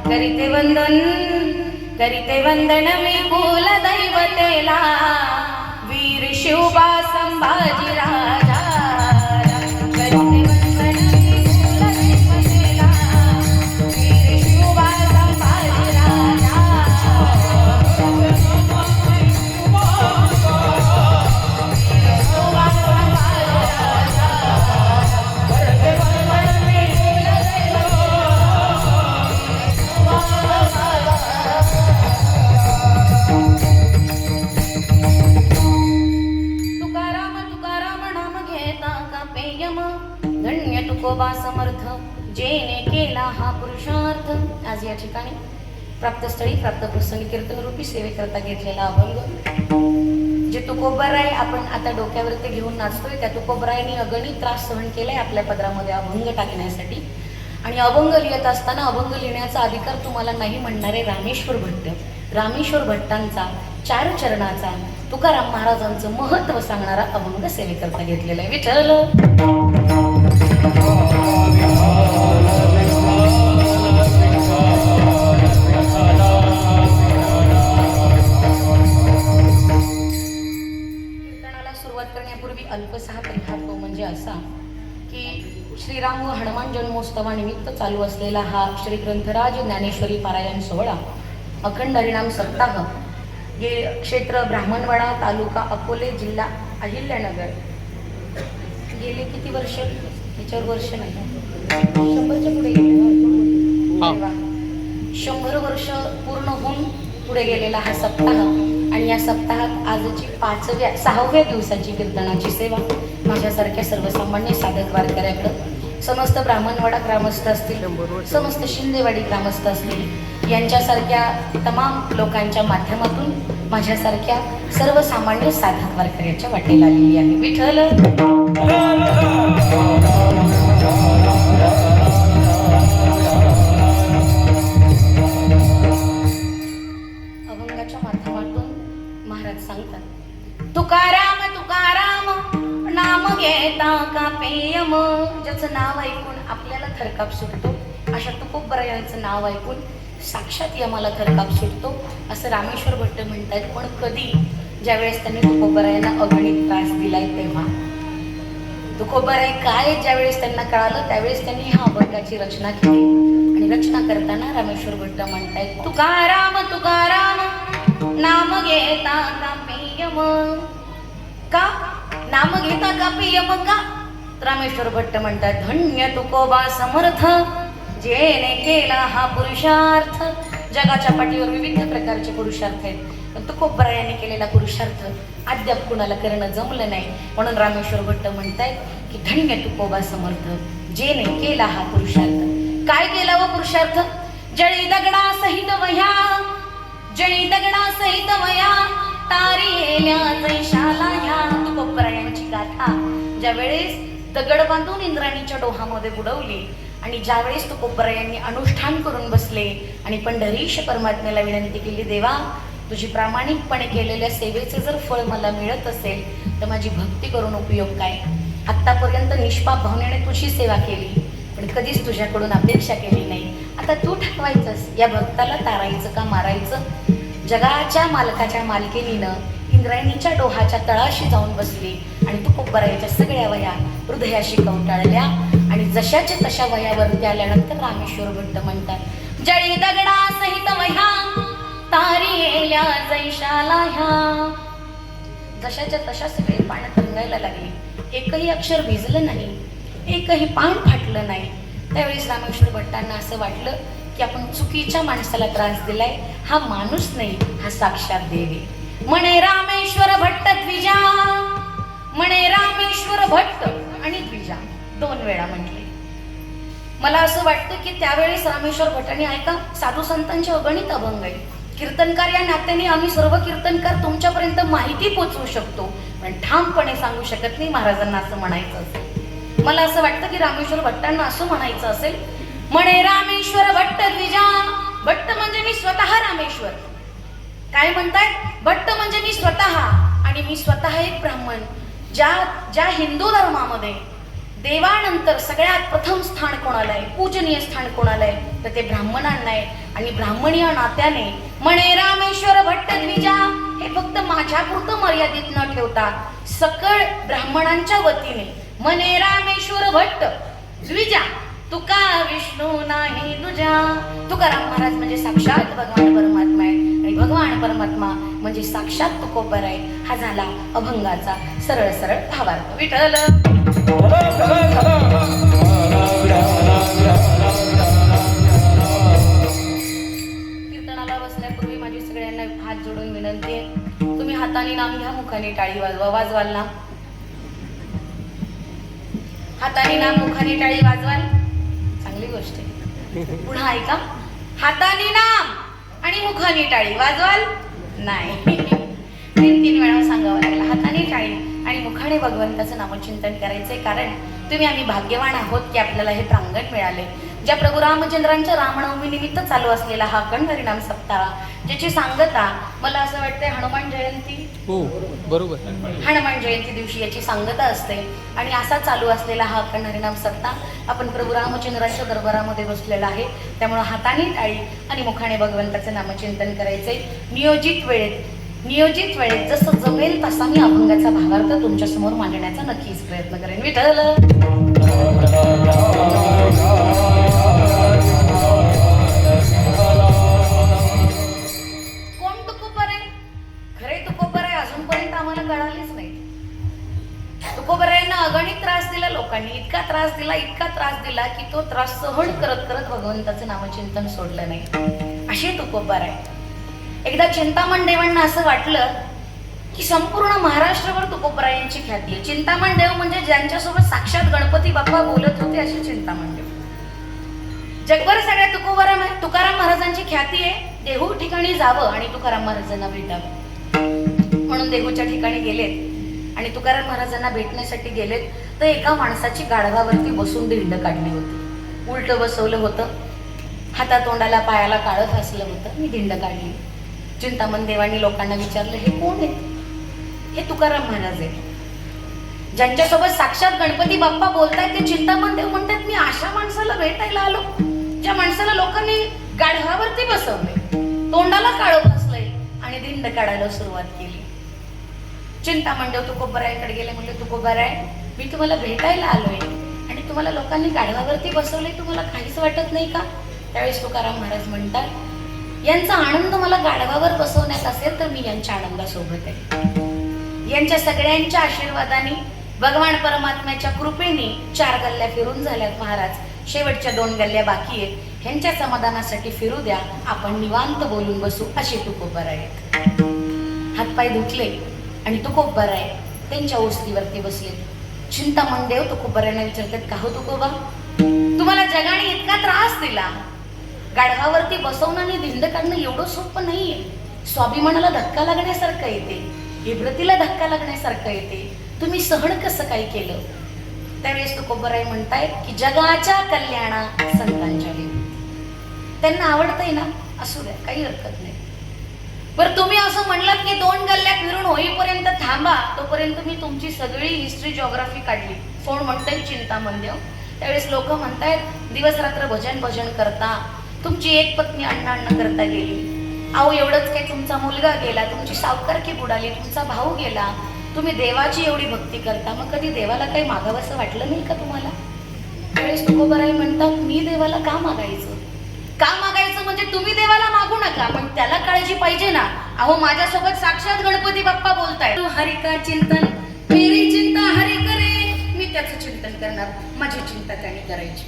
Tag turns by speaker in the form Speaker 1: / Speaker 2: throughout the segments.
Speaker 1: करीते वंदन मी कुल दैवतेला वीर शिवबा संभाजी राजा करीते वंदन मी कुल दैवतेला वीर शिवबा संभाजी राजा धन्य तुकोबा समर्थ जेने केला हा पुरुषार्थ. आज या ठिकाणी प्राप्तस्थळी प्राप्त प्रसंगी कीर्तन रूपी सेवेकरता घेतलेला अभंग जे तुकोबराय आपण आता डोक्यावरती घेऊन नाचतोय त्या तुकोबरायांनी अगणित त्रास सहन केलाय आपल्या पदरामध्ये अभंग टाकण्यासाठी. आणि अभंग लिहित असताना अभंग लिहिण्याचा अधिकार तुम्हाला नाही म्हणणारे रामेश्वर भट्टांचा 4 चरणाचा तुकाराम महाराजांचं महत्व सांगणारा अभंग सेवेकरता घेतलेला आहे. विठ्ठल कीर्तनाला सुरुवात करण्यापूर्वी अल्पसा प्रकार तो म्हणजे असा की श्रीराम व हनुमान जन्मोत्सवानिमित्त चालू असलेला हा श्री ग्रंथराज ज्ञानेश्वरी पारायण सोहळा अखंड हरिनाम सप्ताह हे क्षेत्र ब्राह्मणवाडा तालुका अकोले जिल्हा अहिल्यानगर गेले किती वर्ष याच्यावर वर्ष नाही 100च्या पुढे गेले 100 वर्ष पूर्ण होऊन पुढे गेलेला हा सप्ताह. आणि या सप्ताहात आजची 6व्या दिवसाची कीर्तनाची सेवा माझ्यासारख्या सर्वसामान्य साधक वारकऱ्याकडं समस्त ब्राह्मणवाडा ग्रामस्थ असतील समस्त शिंदेवाडी ग्रामस्थ असतील यांच्यासारख्या तमाम लोकांच्या माध्यमातून माझ्यासारख्या सर्वसामान्य साधक वारकऱ्याच्या वाटेला आलेली आहे. विठ्ठल अभंगाच्या माध्यमातून महाराज सांगतात तुकाराम तुकाराम नाम घेता का पेयम. ज्याचं नाव ऐकून आपल्याला थरकाप सुटतो अशा तुकोबरायांचं नाव ऐकून साक्षात यमाला थरकाप सुटतो असं रामेश्वर भट्ट म्हणतात. पण कधी ज्यावेळेस त्यांनी तुकोबरायांना अगणित त्रास दिलाय तेव्हा तुकोबराय काय ज्यावेळेस त्यांना कळालं त्यावेळेस त्यांनी ह्या अभंगाची रचना केली. आणि रचना करताना रामेश्वर भट्ट म्हणतायत तुकाराम तुकाराम नाम घेता का पेयम. का नाम घेता का पेयम का? रामेश्वर भट्ट म्हणतात धन्य तुकोबा समर्थ जेने केला हा पुरुषार्थ. जगाच्या पाठीवर विविध प्रकारचे पुरुषार्थ आहेत पण तुकोबरायांनी केलेला पुरुषार्थ अद्याप कुणाला करणं जमलं नाही. म्हणून रामेश्वर भट्ट म्हणतायत की धन्य तुकोबा समर्थ जेने केला हा पुरुषार्थ. काय केला व पुरुषार्थ? जळी दगडा सहित वया तारी येल्या जैशाला. ह्या तुकोबरायांची गाथा ज्यावेळेस दगड बांधून इंद्राणीच्या डोहामध्ये बुडवली आणि ज्यावेळेस तुकोबरायांनी अनुष्ठान करून बसले आणि पंढरीश परमात्म्याला विनंती केली देवा तुझी प्रामाणिकपणे केलेल्या सेवेचे जर फळ मला मिळत असेल तर माझी भक्ती करून उपयोग काय? आत्तापर्यंत निष्पाप भावनेने तुझी सेवा केली पण कधीच तुझ्याकडून अपेक्षा केली नाही. आता तू ठरवायचंस या भक्ताला तारायचं का मारायचं. जगाच्या मालकाच्या मालकिनीनं इंद्रायणीच्या डोहाच्या तळाशी जाऊन बसली आणि तुकोबरायांच्या सगळ्या वया हृदयाशी कवटाळल्या. आणि जशाच्या तशा वयावरती आल्यानंतर रामेश्वर भट्ट म्हणतात जळी दगडा सहित वया तारी येल्या जैशाला. ह्या जशाच्या तशा सगळे पान तरंगायला लागले. एकही अक्षर भिजलं नाही एकही पान फाटलं नाही. त्यावेळेस रामेश्वर भट्टांना असं वाटलं की आपण चुकीच्या माणसाला त्रास दिलाय. हा माणूस नाही हा साक्षात देवी. म्हणे रामेश्वर भट्ट द्विजा. म्हणे रामेश्वर भट्ट आणि द्विजा 2 वेळा म्हटले. मला असं वाटतं की त्यावेळेस रामेश्वर भट्टांनी ऐका साधू संतांचे अगणित अभंग आहे. कीर्तनकार या नात्याने आम्ही सर्व कीर्तनकार तुमच्यापर्यंत माहिती पोचवू शकतो पण ठामपणे सांगू शकत नाही महाराजांना असं म्हणायचं असेल. मला असं वाटतं की रामेश्वर भट्टांना असं म्हणायचं असेल म्हणे रामेश्वर भट्ट द्विजा. भट्ट म्हणजे मी स्वतः रामेश्वर. काय म्हणताय? भट्ट म्हणजे मी स्वतः आणि मी स्वतः एक ब्राह्मण. ज्या हिंदू धर्मामध्ये देवानंतर सगळ्यात प्रथम स्थान कोणाला आहे पूजनीय स्थान कोणाला आहे तर ते ब्राह्मणांना आहे आणि ब्राह्मणीय नात्याने म्हणे रामेश्वर भट्ट द्विजा हे फक्त माझ्यापुरतं मर्यादित न ठेवता सकळ ब्राह्मणांच्या वतीने म्हणे रामेश्वर भट्ट द्विजा तुका विष्णू नाही तुझ्या. तुकाराम महाराज म्हणजे साक्षात भगवान परमात्मा आहे आणि भगवान परमात्मा म्हणजे साक्षात तुकोबर आहे. हा झाला अभंगाचा सरळ सरळ भावार्थ. विठ्ठल कीर्तनाला बसण्यापूर्वी माझी सगळ्यांना हात जोडून विनंती आहे, तुम्ही हाताने नाम घ्या, मुखाने टाळी वाजवा. वाजवाल ना? हाताने नाम मुखाने टाळी वाजवाल, चांगली गोष्ट आहे. पुन्हा ऐका, हाताने नाम आणि मुखाने टाळी वाजवाल नाही. तीन वेळा सांगावं लागलं. हाताने टाळी आणि मुखाने भगवंताचं नामचिंतन करायचंय. कारण तुम्ही आम्ही भाग्यवान आहोत की आपल्याला हे प्रांगण मिळाले. ज्या प्रभू रामचंद्रांच्या रामनवमी निमित्त चालू असलेला हा अखंड हरिनाम सप्ताह, ज्याची सांगता मला असं वाटतंय हनुमान जयंती,
Speaker 2: हो बरोबर,
Speaker 1: हनुमान जयंती दिवशी याची सांगता असते. आणि असा चालू असलेला हा अखंड हरिनाम सप्ताह आपण प्रभू रामचंद्रांच्या दरबारामध्ये बसलेला आहे. त्यामुळे हाताने टाळी आणि मुखाने भगवंताचं नामचिंतन करायचंय. नियोजित वेळेत जसं जमेल तसा मी अभंगाचा भावार्थ तुमच्या समोर मांडण्याचा नक्कीच प्रयत्न करेन. विठ्ठल कोण तुकोबर आहे? खरे तुकोबर आहे अजूनपर्यंत आम्हाला कळालीच नाही. तुकोबरायांना अगणित त्रास दिला लोकांनी, इतका त्रास दिला की तो त्रास सहन करत करत भगवंताचं नामचिंतन सोडलं नाही. अशी तुकोबर आहे. एकदा चिंतामण देवांना असं वाटलं की संपूर्ण महाराष्ट्रभर तुकोबरायांची ख्याती आहे. चिंतामण देव म्हणजे ज्यांच्यासोबत साक्षात गणपती बाप्पा बोलत होते असे चिंतामण देव. जगभर सगळ्या तुकाराम महाराजांची ख्याती आहे. देहू ठिकाणी जावं आणि तुकाराम महाराजांना भेटावं म्हणून देहूच्या ठिकाणी गेलेत आणि तुकाराम महाराजांना भेटण्यासाठी गेलेत. तर एका माणसाची गाढवावरती बसून धिंड काढली होती. उलट बसवलं होतं, हातातोंडाला पायाला काळं फासलं होतं. मी धिंड काढली. चिंतामण देवांनी लोकांना विचारलं, हे कोण आहेत? हे तुकाराम महाराज आहेत ज्यांच्यासोबत साक्षात गणपती बाप्पा बोलतायत. ते चिंतामण देव म्हणतात, मी अशा माणसाला भेटायला आलो ज्या माणसाला लोकांनी गाढवावरती बसवले, तोंडाला काळं फासलंय आणि धिंड काढायला सुरुवात केली. चिंतामण देव तुकोबरायांकडे गेले. म्हणले, तुकोबराय मी तुम्हाला भेटायला आलोय आणि तुम्हाला लोकांनी गाढवावरती बसवले, तुम्हाला काहीच वाटत नाही का? त्यावेळेस तुकाराम महाराज म्हणतात, यांचा आनंद मला गाढवावर बसवण्यात असेल तर मी यांच्या आनंदासोबत आहे. यांच्या सगळ्यांच्या आशीर्वादाने भगवान परमात्म्याच्या कृपेने 4 गल्ल्या फिरून झाल्यात महाराज. शेवटच्या 2 गल्ल्या बाकी आहेत. ह्यांच्या समाधानासाठी फिरू द्या, आपण निवांत बोलून बसू. असे तुकोबर आहेत. हातपाय धुतले आणि तुकोबर आहे त्यांच्या ओसरीवरती बसले. चिंतामण देव तुकोबरांना विचारतात, का हो तुकोबा, तुम्हाला जगाने इतका त्रास दिला, गाढवावरती बसवणं आणि धिंड काढणं एवढं सोपं नाहीये. स्वाभिमानाला धक्का लागण्यासारखं येते, इब्रतीला धक्का लागण्यासारखं येते. तुम्ही सहन कसं काय केलं? त्यावेळेस तुकोबराय म्हणतायत की जगाच्या कल्याणा संतांच्या विरुद्ध. त्यांना आवडतंय ना, असू द्या, काही हरकत नाही. बरं तुम्ही असं म्हणलात की 2 गल्ल्या फिरून होईपर्यंत थांबा, तोपर्यंत मी तुमची सगळी हिस्ट्री जिओग्राफी काढली. कोण म्हणताय? चिंतामण देव. त्यावेळेस लोक म्हणतायत, दिवस रात्र भजन करता तुमची एक पत्नी अण्णा करता गेली. अहो एवढंच काय, तुमचा मुलगा गेला, तुमची सावकारकी बुडाली, तुमचा भाऊ गेला. तुम्ही देवाची एवढी भक्ती करता, मग कधी देवाला काही मागावंसं वाटलं नाही का तुम्हाला? त्यावेळेस तुकोबराय म्हणतात, मी देवाला का मागायचं? म्हणजे तुम्ही देवाला मागू नका, पण त्याला काळजी पाहिजे ना. अहो माझ्यासोबत साक्षात गणपती बाप्पा बोलताय. हरी का चिंतन, मेरी चिंता हरी करे. मी त्याचं चिंतन करणार, माझी चिंता त्याने करायची.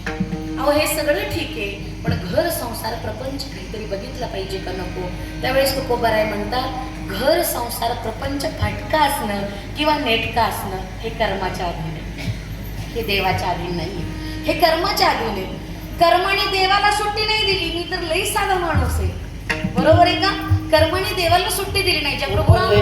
Speaker 1: अहो हे सगळं ठीक आहे, पण घर संसार प्रपंच काहीतरी बघितलं पाहिजे का नको? त्यावेळेस तुकोबराय म्हणतात, घर संसार प्रपंच फाटका असणं किंवा नेटका असणं हे कर्माच्या अधीन आहे, हे देवाच्या अधीन नाही. हे कर्माच्या अधीन आहे. कर्माने देवाला सुट्टी नाही दिली. मी तर लई साधा माणूस आहे, बरोबर आहे का? कर्माने देवाला सुट्टी दिली नाही. ज्या प्रभू
Speaker 3: कर्म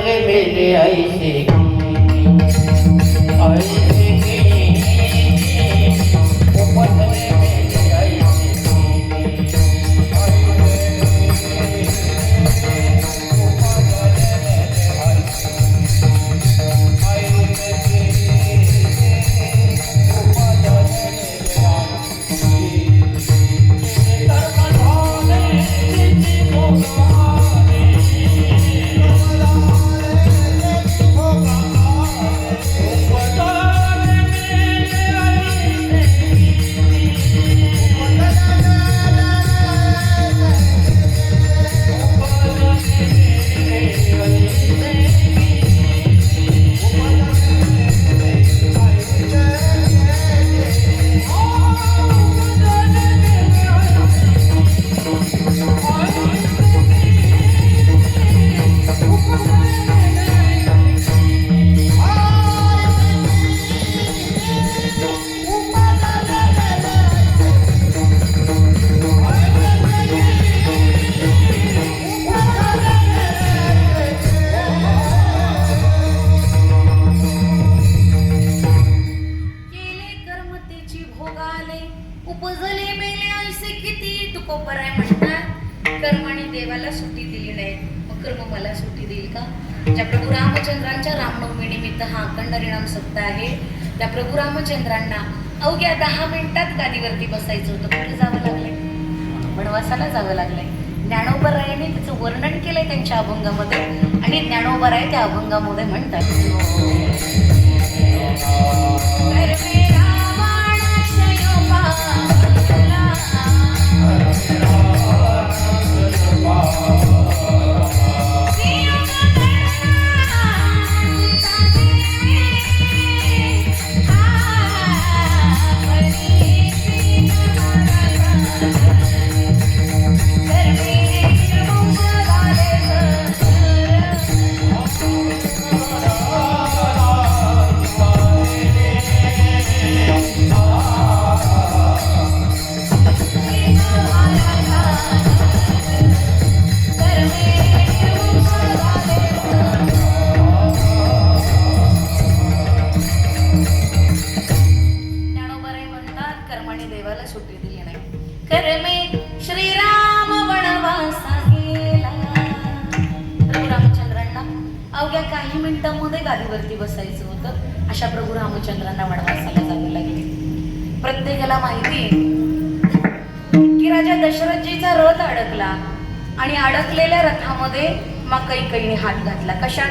Speaker 1: उपजले मेले ऐसे किती तुकोबराय म्हणतात कर्म आणि देवाला सुट्टी दिली नाही मग कर्म मला सुट्टी देईल का? ज्या प्रभू रामचंद्रांच्या रामनवमी निमित्त हा अखंड हरिनाम सप्ताह आहे त्या प्रभू रामचंद्रांना अवघ्या 10 मिनिटात गादीवरती बसायचं होतं. कुठे जावं लागलंय? वनवासाला जावं लागलंय. ज्ञानोबरायाने त्याचं वर्णन केलंय त्यांच्या अभंगामध्ये आणि ज्ञानोबराय त्या अभंगामध्ये म्हणतात अवघ्या काही मिनिटांमध्ये गादीवरती बसायचं होतं. अशा प्रभू रामचंद्रांना वनवासाला जावे लागले. प्रत्येकाला माहिती की राजा दशरथजीचा रथ अडकला आणि अडकलेल्या रथामध्ये मग कैकेयीने हात घातला. कशा?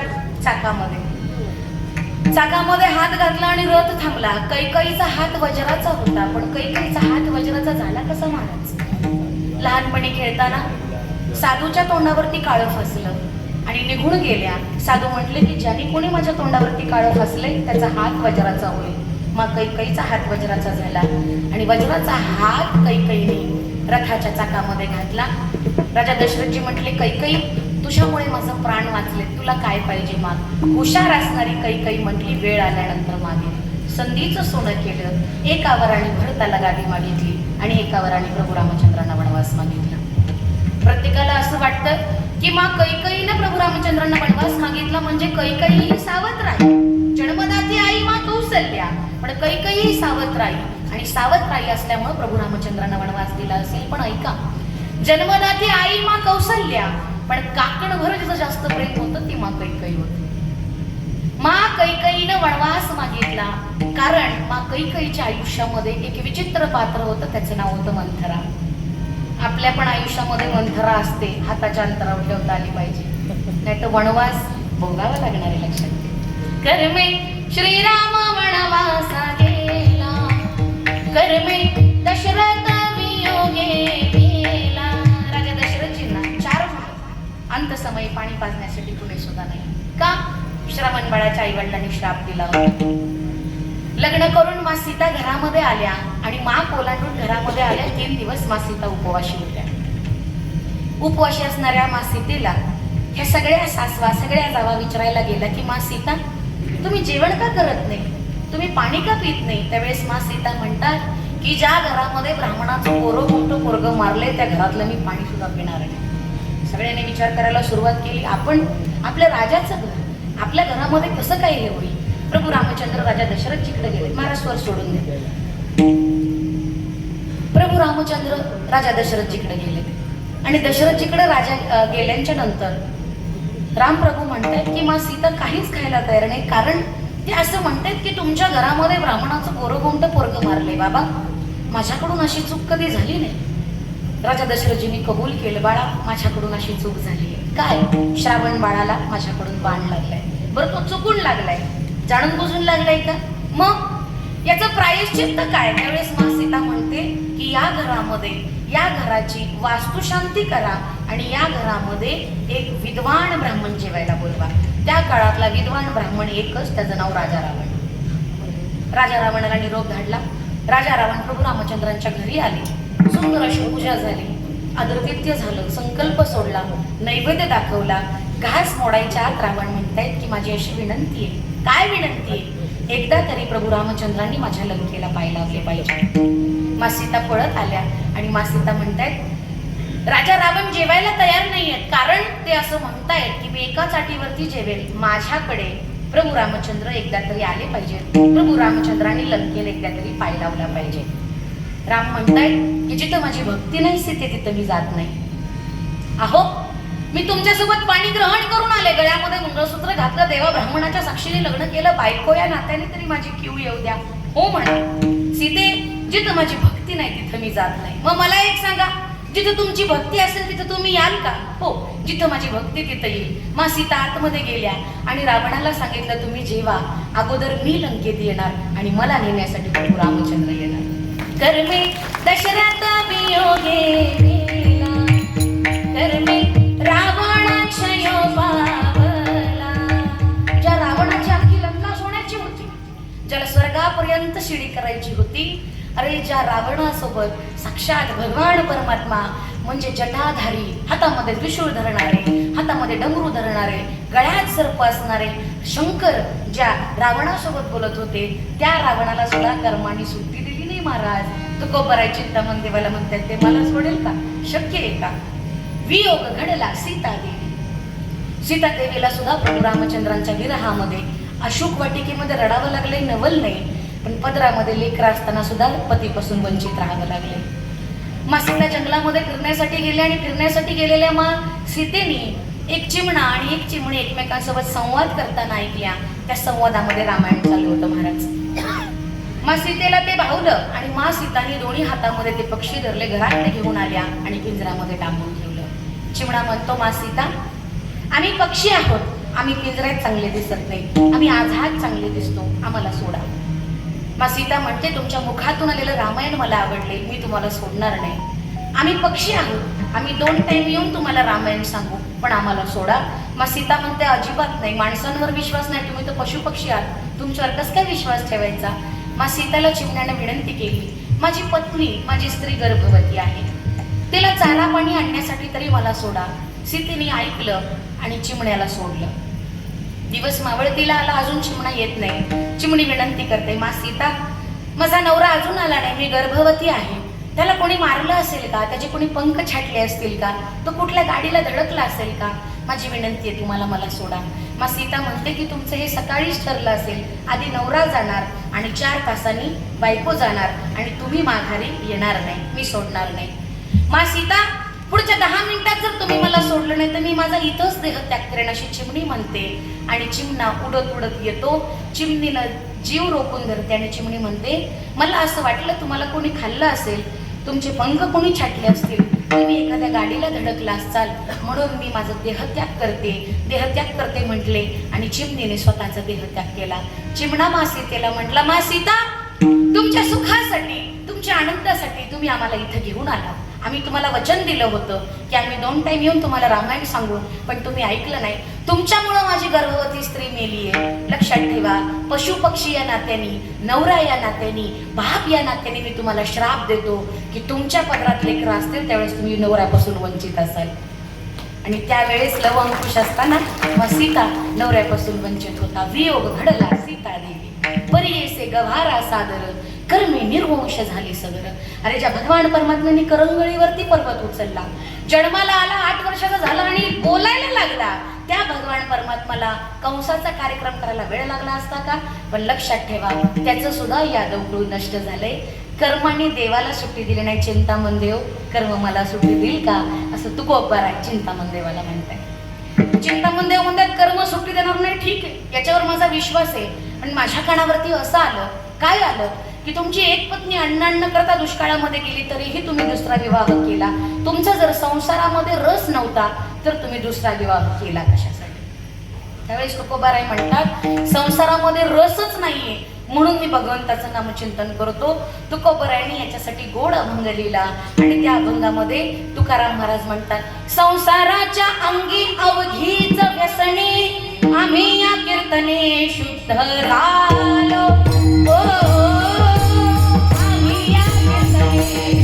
Speaker 1: चाकामध्ये हात घातला आणि रथ थांबला. कैकेयीचा हात वज्राचा होता पण कैकेयीचा हात वज्राचा झाला कसा महाराज? लहानपणी खेळताना साधूच्या तोंडावरती काळं फसलं आणि निघून गेल्या. साधू म्हटले की ज्याने कोणी माझ्या तोंडावरती काळं फसले त्याचा हात वज्राचा होईल. मग कैकेयीचा हात वज्राचा झाला आणि वज्राचा हात कैकेयीने रथाच्या चाकामध्ये घातला. राजा दशरथजी म्हटले कैकेयी तुझ्यामुळे माझं प्राण वाचले, तुला काय पाहिजे माग. हुशार असणारी कैकेयी म्हटली वेळ आल्यानंतर मागे. संधीचं सोनं केलं. एका वराने भरताला गादी मागितली आणि एका वराने प्रभू रामचंद्रांना वनवास मागितला. प्रत्येकाला असं वाटतं की मग कैकेयीने प्रभू रामचंद्रांना वनवास मागितला म्हणजे कैकेयी ही सावत्र राही. जन्मदाती आई मा कौसल्या पण कैकेयी ही सावत्र राही आणि सावत्र राही असल्यामुळे प्रभू रामचंद्रांना वनवास दिला असेल. पण ऐका, जन्मदाती आई मा कौसल्या पण काकणभर जिचं जास्त प्रेम होतं ती मा कैकेयी होती. मा कैकेयीने वनवास मागितला कारण मा कैकेयीच्या आयुष्यामध्ये एक विचित्र पात्र होतं. त्याचं नाव होतं मंथरा. आपल्या पण आयुष्यामध्ये मंथरा असते, हाताच्या अंतरावर ठेवता आली पाहिजे, नाही तर वनवास भोगावा लागणार आहे. लक्षात कर्मे श्रीराम वनवासा गेला, कर्मे दशरथ वियोगे गेला. राजा दशरथजींना 4 अंतसमयी पाणी पाजण्यासाठी कुणी सुद्धा नाही. का? श्रावण बाळाच्या आईवडिलांनी श्राप दिला होता. लग्न करून मा सीता घरामध्ये आल्या आणि मा कोलांडून घरामध्ये आल्या. 3 दिवस मा सीता उपवाशी होत्या. उपवाशी असणाऱ्या मा सीतेला ह्या सगळ्या सासवा सगळ्या जावा विचारायला गेला की मा सीता तुम्ही जेवण का करत नाही, तुम्ही पाणी का पित नाही? त्यावेळेस मा सीता म्हणतात की ज्या घरामध्ये ब्राह्मणाचं पोरं मोठं पोरगं मारले त्या घरातलं मी पाणी सुद्धा पिणार नाही. सगळ्यांनी विचार करायला सुरुवात केली आपण आपल्या राजाचं घर, आपल्या घरामध्ये कसं काय हे होईल? प्रभू रामचंद्र राजा दशरथजीकडे गेले. महाराज स्वर सोडून दे. प्रभू रामचंद्र राजा दशरथजीकडे गेले आणि दशरथजीकडे राजा गेल्याच्या नंतर रामप्रभू म्हणतात की मा सीता काहीच खायला तयार नाही कारण ते असं म्हणतात की तुमच्या घरामध्ये ब्राह्मणाचं पोरं कोणतं पोरगं मारले. बाबा माझ्याकडून अशी चूक कधी झाली नाही. राजा दशरथजींनी कबूल केलं, बाळा माझ्याकडून अशी चूक झाली आहे. काय? श्रावण बाळाला माझ्याकडून बाण लागलाय. बरं तो चुकून लागलाय, जाणून बुजून लागलाय का? मग याचं प्रायश्चित्त काय? त्यावेळेस मा सीता म्हणते की या घरामध्ये, या घराची वास्तुशांती करा आणि या घरामध्ये एक विद्वान ब्राह्मण जेवायला बोलवा. त्या काळातला विद्वान ब्राह्मण एकच, त्याचं नाव राजा रावण. राजा रावणाला निरोप धाडला. राजा रावण प्रभू रामचंद्रांच्या घरी आले. सुंदर अशी पूजा झाली, आदरतिथ्य झालं, संकल्प सोडला, नैवेद्य दाखवला. घास मोडायच्या आत रावण म्हणतायत की माझी अशी विनंती आहे. काय विनंती आहे? एकदा तरी प्रभू रामचंद्रांनी माझ्या लंकेला पाय लावले पाहिजे. मा सीता पळत आल्या आणि मा सीता म्हणतायत राजा रावण जेवायला तयार नाहीयेत, कारण ते असं म्हणतायत की मी एकाच अटीवरती जेवेल. माझ्याकडे प्रभू रामचंद्र एकदा तरी आले पाहिजे, प्रभू रामचंद्रांनी लंकेला एकदा तरी पाय लावला पाहिजे. राम म्हणतायत की जिथं माझी भक्ती नाही सीते तिथं मी जात नाही. अहो मी तुमच्यासोबत पाणी ग्रहण करून आले, गळ्यामध्ये मंगळसूत्र घातलं, देवा ब्राह्मणाच्या साक्षीने लग्न केलं, बायको या नात्याने तरी माझी किव येऊ द्या. हो म्हणा सीते, जिथं माझी भक्ती नाही तिथं मी जात नाही. मग मला एक सांगा, जिथं तुमची भक्ती असेल तिथं तुम्ही याल का? हो, जिथं माझी भक्ती तिथं येईल. मा सीता आतमध्ये गेल्या आणि रावणाला सांगितलं तुम्ही जेवा, अगोदर मी लंकेत येणार आणि मला नेण्यासाठी प्रभू रामचंद्र येणार. कर्मे दशरथ वियोगे वेला, कर्मे रावण क्षयो पावला. ज्या रावणाची अख्खी लंका सोन्याची होती, ज्याला स्वर्गापर्यंत शिडी करायची होती, अरे ज्या रावणासोबत साक्षात भगवान परमात्मा म्हणजे जटाधारी, हातामध्ये त्रिशूळ धरणारे, हातामध्ये डमरू धरणारे, गळ्यात सर्प असणारे शंकर ज्या रावणासोबत बोलत होते, त्या रावणाला सुद्धा कर्माने सुट्टी दिली नाही महाराज. तुकोबराय चिंतामण देवाला म्हणतात ते मला सोडेल का? शक्य आहे का? वियोग घडला सीतादेवी. सीतादेवीला सुद्धा प्रभू रामचंद्रांच्या विरहामध्ये अशोक वाटिकेमध्ये रडावं लागले, नवल नाही, पण पदरामध्ये लेकरं असताना सुद्धा पतीपासून वंचित राहावं लागले. मा सीता जंगलामध्ये फिरण्यासाठी गेल्या आणि फिरण्यासाठी गेलेल्या मा सीतेने एक चिमणा आणि एक चिमणी एकमेकांसोबत संवाद करताना ऐकल्या. त्या संवादामध्ये रामायण चालू होतं महाराज. मा सीतेला ते भावलं आणि मा सीताने दोन्ही हातामध्ये ते पक्षी धरले, घरात घेऊन आल्या आणि पिंजऱ्यामध्ये डांबून ठेवलं. चिमणा म्हणतो मा सीता, आम्ही पक्षी आहोत, आम्ही पिंजऱ्यात चांगले दिसत नाही, आम्ही आझाद चांगले दिसतो, आम्हाला सोडा. मा सीता म्हणते तुमच्या मुखातून आलेलं रामायण मला आवडले, मी तुम्हाला सोडणार नाही. आम्ही पक्षी आहोत, आम्ही 2 टाइम येऊन तुम्हाला रामायण सांगू, पण आम्हाला सोडा. मा सीता म्हणते अजिबात नाही, माणसांवर विश्वास नाही, तुम्ही तर पशुपक्षी आहात, तुमच्यावर कसं काय विश्वास ठेवायचा? मा सीताला चिमण्यानं विनंती केली, माझी पत्नी, माझी स्त्री गर्भवती आहे, तिला चारा पाणी आणण्यासाठी तरी मला सोडा. सीतेने ऐकलं आणि चिमण्याला सोडलं. दिवस मावळतीला आला, अजून चिमणा येत नाही. चिमणी विनंती करते, मा सीता, माझा नवरा अजून आला नाही, मी गर्भवती आहे, त्याला कोणी मारलं असेल का? त्याचे कोणी पंख छाटले असतील का? तो कुठल्या गाडीला धडकला असेल का? माझी विनंती आहे तुम्हाला मला सोडा. मा सीता म्हणते की तुमचं हे सकाळीच ठरलं असेल, आधी नवरा जाणार आणि 4 तासांनी बायको जाणार आणि तुम्ही माघारी येणार नाही, मी सोडणार नाही. मा सीता, पुढच्या 10 मिनिटात जर तुम्ही मला सोडलं नाही तर मी माझा इथंच देह त्याग करेन, अशी चिमणी म्हणते. आणि चिमणा उडत उडत येतो, चिमणीनं जीव रोखून धरते आणि चिमणी म्हणते, मला असं वाटलं तुम्हाला कोणी खाल्लं असेल, तुमचे पंख कोणी छाटले असतील, तुम्ही एखाद्या गाडीला धडकला असाल, म्हणून मी माझा देहत्याग करते म्हटले आणि चिमणीने स्वतःचा देहत्याग केला. चिमणा मा सीतेला म्हटला, मा सीता, तुमच्या सुखासाठी, तुमच्या आनंदासाठी तुम्ही आम्हाला इथं घेऊन आला. आम्ही तुम्हाला वचन दिलं होतं की आम्ही 2 टाइम येऊन तुम्हाला रामायण सांगू, पण तुम्ही ऐकलं नाही. तुमच्यामुळं माझी गर्भवती स्त्री मेली आहे. लक्षात ठेवा, पशुपक्षी या नात्याने, नवरा या नात्याने, बाप या नात्याने मी तुम्हाला श्राप देतो की तुमच्या पदरात लेकरं असतील त्यावेळेस तुम्ही नवऱ्यापासून वंचित असाल. आणि त्यावेळेस लव अंकुश असताना मग सीता नवऱ्यापासून वंचित होता. वियोग घडला सीता देवी, परियेसे गव्हारा सादर, कर्मे निर्वंश झाली सगर. अरे ज्या भगवान परमात्म्याने करंगळीवरती पर्वत उचलला, जन्माला आला, 8 वर्षाचा झाला आणि बोलायला लागला, त्या भगवान परमात्माला कंसाचा कार्यक्रम करायला वेळ लागला असता का? पण लक्षात ठेवा, त्याचं सुद्धा यादव कुळ नष्ट झालंय. कर्माने देवाला सुट्टी दिली नाही. चिंतामण देव, कर्म मला सुट्टी देईल का? असं तुकोबराय चिंतामण देवाला म्हणताय. चिंतामण देव म्हणतात कर्म सुट्टी देणार नाही, ठीक आहे, याच्यावर माझा विश्वास आहे. पण माझ्या कानावरती असं आलं, काय आलं की तुमची एक पत्नी अन्न करता दुष्काळामध्ये गेली तरीही तुम्ही दुसरा विवाह केला. तुमचा जर संसारामध्ये रस नव्हता तर तुम्ही दुसरा विवाह केला कशासाठी? त्यावेळेस तुकोबाराय म्हणतात संसारामध्ये रसच नाहीये म्हणून मी भगवंताचं नामचिंतन करतो. तुकोबारायांनी याच्यासाठी गोड अभंग लिहिला आणि त्या अभंगामध्ये तुकाराम महाराज म्हणतात संसाराच्या अंगी अवघीच व्यसनी आम्ही या कीर्तने शुद्ध झालो. आम्ही या कीर्तने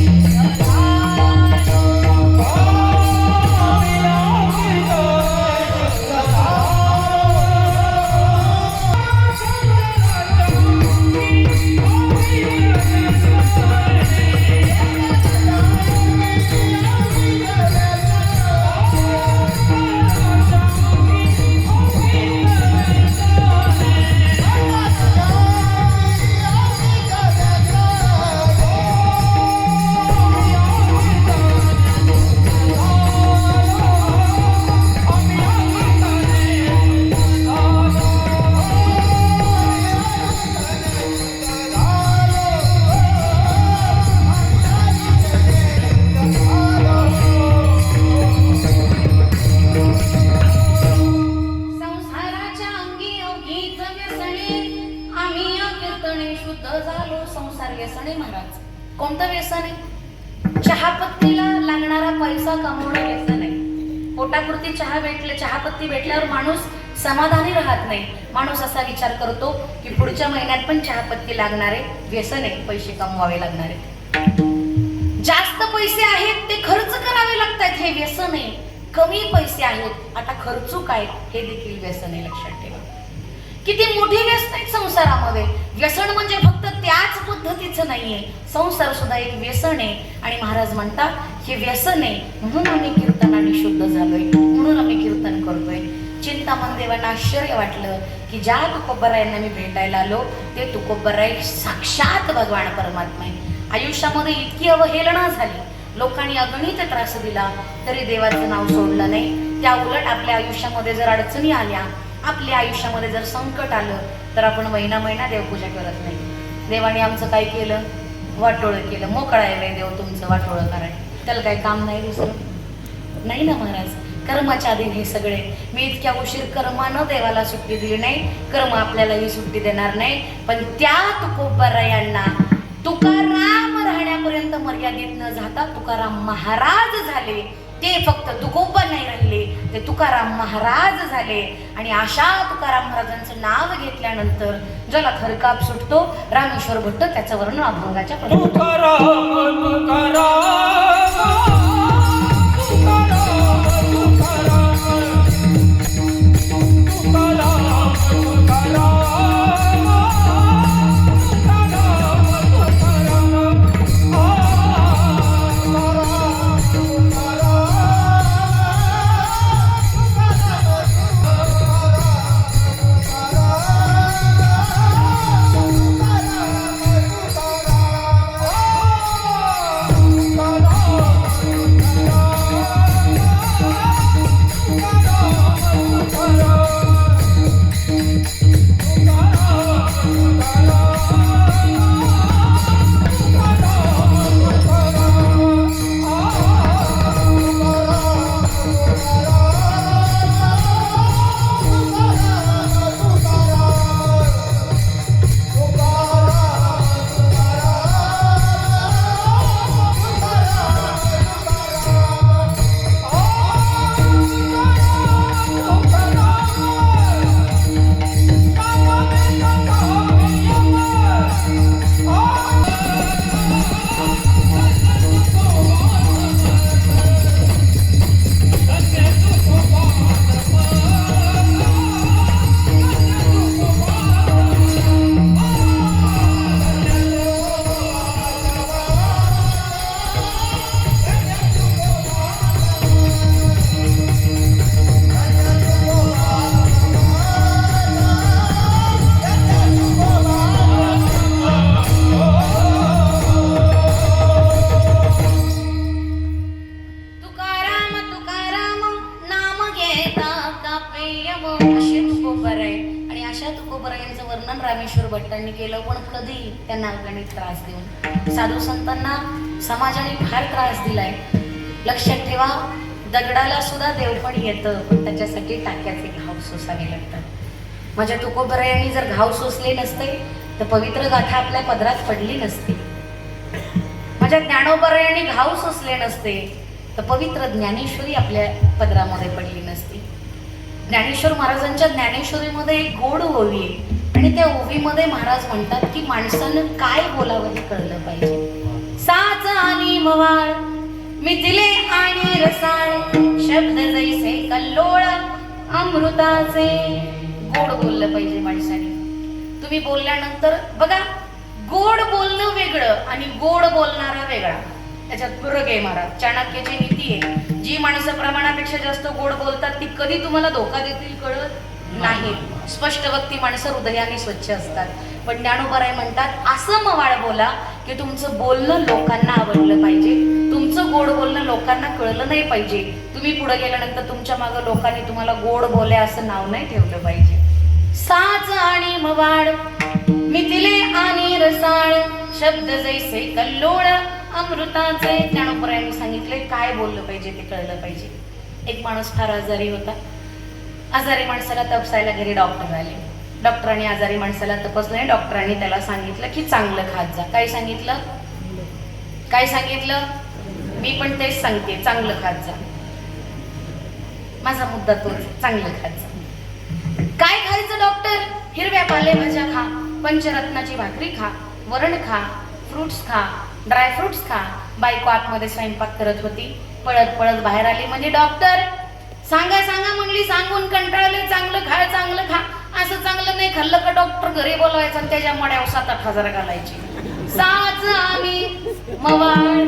Speaker 1: संसार व्यसन आहे महाराज. कोणतं व्यसन आहे? चहापत्तीला लागणारा पैसा कमवणं व्यसन आहे. पोटापुरती चहापत्ती भेटल्यावर माणूस समाधानी राहत नाही. माणूस असा विचार करतो की पुढच्या महिन्यात पण चहापत्ती लागणारे व्यसन आहे, पैसे कमवावे लागणारे. जास्त पैसे आहेत ते खर्च करावे लागतात हे व्यसन आहे. कमी पैसे आहेत आता खर्चू काय हे देखील व्यसन आहे. लक्षात ठेवा किती मोठी व्यसन आहेत संसारामध्ये. व्यसन म्हणजे फक्त त्याच पद्धतीचं नाहीये, संसार सुद्धा एक व्यसन आहे. आणि महाराज म्हणतात हे व्यसन आहे म्हणून आम्ही कीर्तनाने शुद्ध झालोय, म्हणून आम्ही कीर्तन करतोय. चिंतामण देवांना आश्चर्य वाटलं की ज्या तुकोबारायांना मी भेटायला आलो ते तुकोबाराय साक्षात भगवान परमात्मा आहे. आयुष्यामध्ये इतकी अवहेलना झाली, लोकांनी अगणित त्रास दिला तरी देवाचं नाव सोडलं नाही. त्या उलट आपल्या आयुष्यामध्ये जर अडचणी आल्या, आपल्या आयुष्यामध्ये जर संकट आलं तर आपण महिना देवपूजा करत नाही. देवाने आमचं काय केलं? वाटोळं केलं. मोकळा आहे देव तुमचं वाटोळं कराय, त्याला काही काम नाही दुसरं नाही ना महाराज. कर्माच्या अधीन हे सगळे. मी इतक्या उशीर कर्मानं देवाला सुट्टी दिली नाही, कर्म आपल्यालाही सुट्टी देणार नाही. पण त्या तुकोबारायांना तुकाराम राहण्यापर्यंत मर्यादित न जाता तुकाराम महाराज झाले. ते फक्त तुकोबा नाही राहिले, ते तुकाराम महाराज झाले. आणि अशा तुकाराम महाराजांचं नाव घेतल्यानंतर ज्याला खरकाप सुटतो रामेश्वर भट्ट त्याचं वर्णन अभंगाच्या रामेश्वर भट्टांनी केलं. पण कधी त्यांना गणित त्रास देऊन. साधू संतांना समाजाने फार त्रास दिलाय. लक्षात ठेवा, दगडाला सुद्धा देवपण येतं, पण त्याच्यासाठी टाक्याचे घाव सोसावे लागतात. माझ्या तुकोबरायांनी जर घाव सोसले नसते तर पवित्र गाथा आपल्या पदरात पडली नसती. माझ्या ज्ञानोबरायांनी घाव सोसले नसते तर पवित्र ज्ञानेश्वरी आपल्या पदरामध्ये पडली नसती. ज्ञानेश्वर महाराजांच्या ज्ञानेश्वरीमध्ये एक गोड ओवी आहे आणि त्या ओवीमध्ये महाराज म्हणतात की माणसानं काय बोलावं हे कळलं पाहिजे. साच आणि मवाळ मिथिले आणि रसाळ शब्द जैसे कल्लोळ अमृताचे. गोड बोललं पाहिजे माणसाने. तुम्ही बोलल्यानंतर बघा, गोड बोलणं वेगळं आणि गोड बोलणारा वेगळा, त्याच्यात फरक आहे महाराज. चाणक्याची नीती आहे, जी माणसं प्रमाणापेक्षा जास्त गोड बोलतात ती कधी तुम्हाला धोका देतील कळत नाही. स्पष्ट वक्ती माणसं हृदयाने स्वच्छ असतात. पण ज्ञानोबराय म्हणतात असं मवाळ बोला की तुमचं बोलणं लोकांना आवडलं पाहिजे, तुमचं गोड बोलणं लोकांना कळलं नाही पाहिजे. तुम्ही पुढे गेल्यानंतर तुमच्या मागं लोकांनी तुम्हाला गोड बोले असं नाव नाही ठेवलं पाहिजे. साच आणि मवाळ मिथिले आणि रसाळ शब्द जैसे कल्लोळ अमृताचे. ज्ञानोबरायांनी सांगितले काय बोललं पाहिजे ते कळलं पाहिजे. एक माणूस फार आजारी होता. आजारी माणसाला तपासायला घरी डॉक्टर आले. डॉक्टरांनी आजारी माणसाला तपासलं. डॉक्टरांनी त्याला सांगितलं की चांगलं खात जा. काय सांगितलं? काय सांगितलं? मी पण तेच सांगते, चांगलं खात जा. माझा मुद्दा तोच, चांगलं खात जा. काय खायचं डॉक्टर? हिरव्या पालेभाज्या खा, पंचरत्नाची भाकरी खा, वरण खा, फ्रुट्स खा, ड्राय फ्रुट्स खा. बायको आतमध्ये स्वयंपाक करत होती. पळत पळत बाहेर आली. म्हणजे डॉक्टर सांगा सांगा म्हणली, सांगून कंटाळले. चांगलं खा, चांगलं खा. असं चांगलं नाही खाल्लं का डॉक्टर घरी बोलवायचं आणि त्याच्या मड्यावर 7-8 हजार घालायचे. साच आणि मवाळ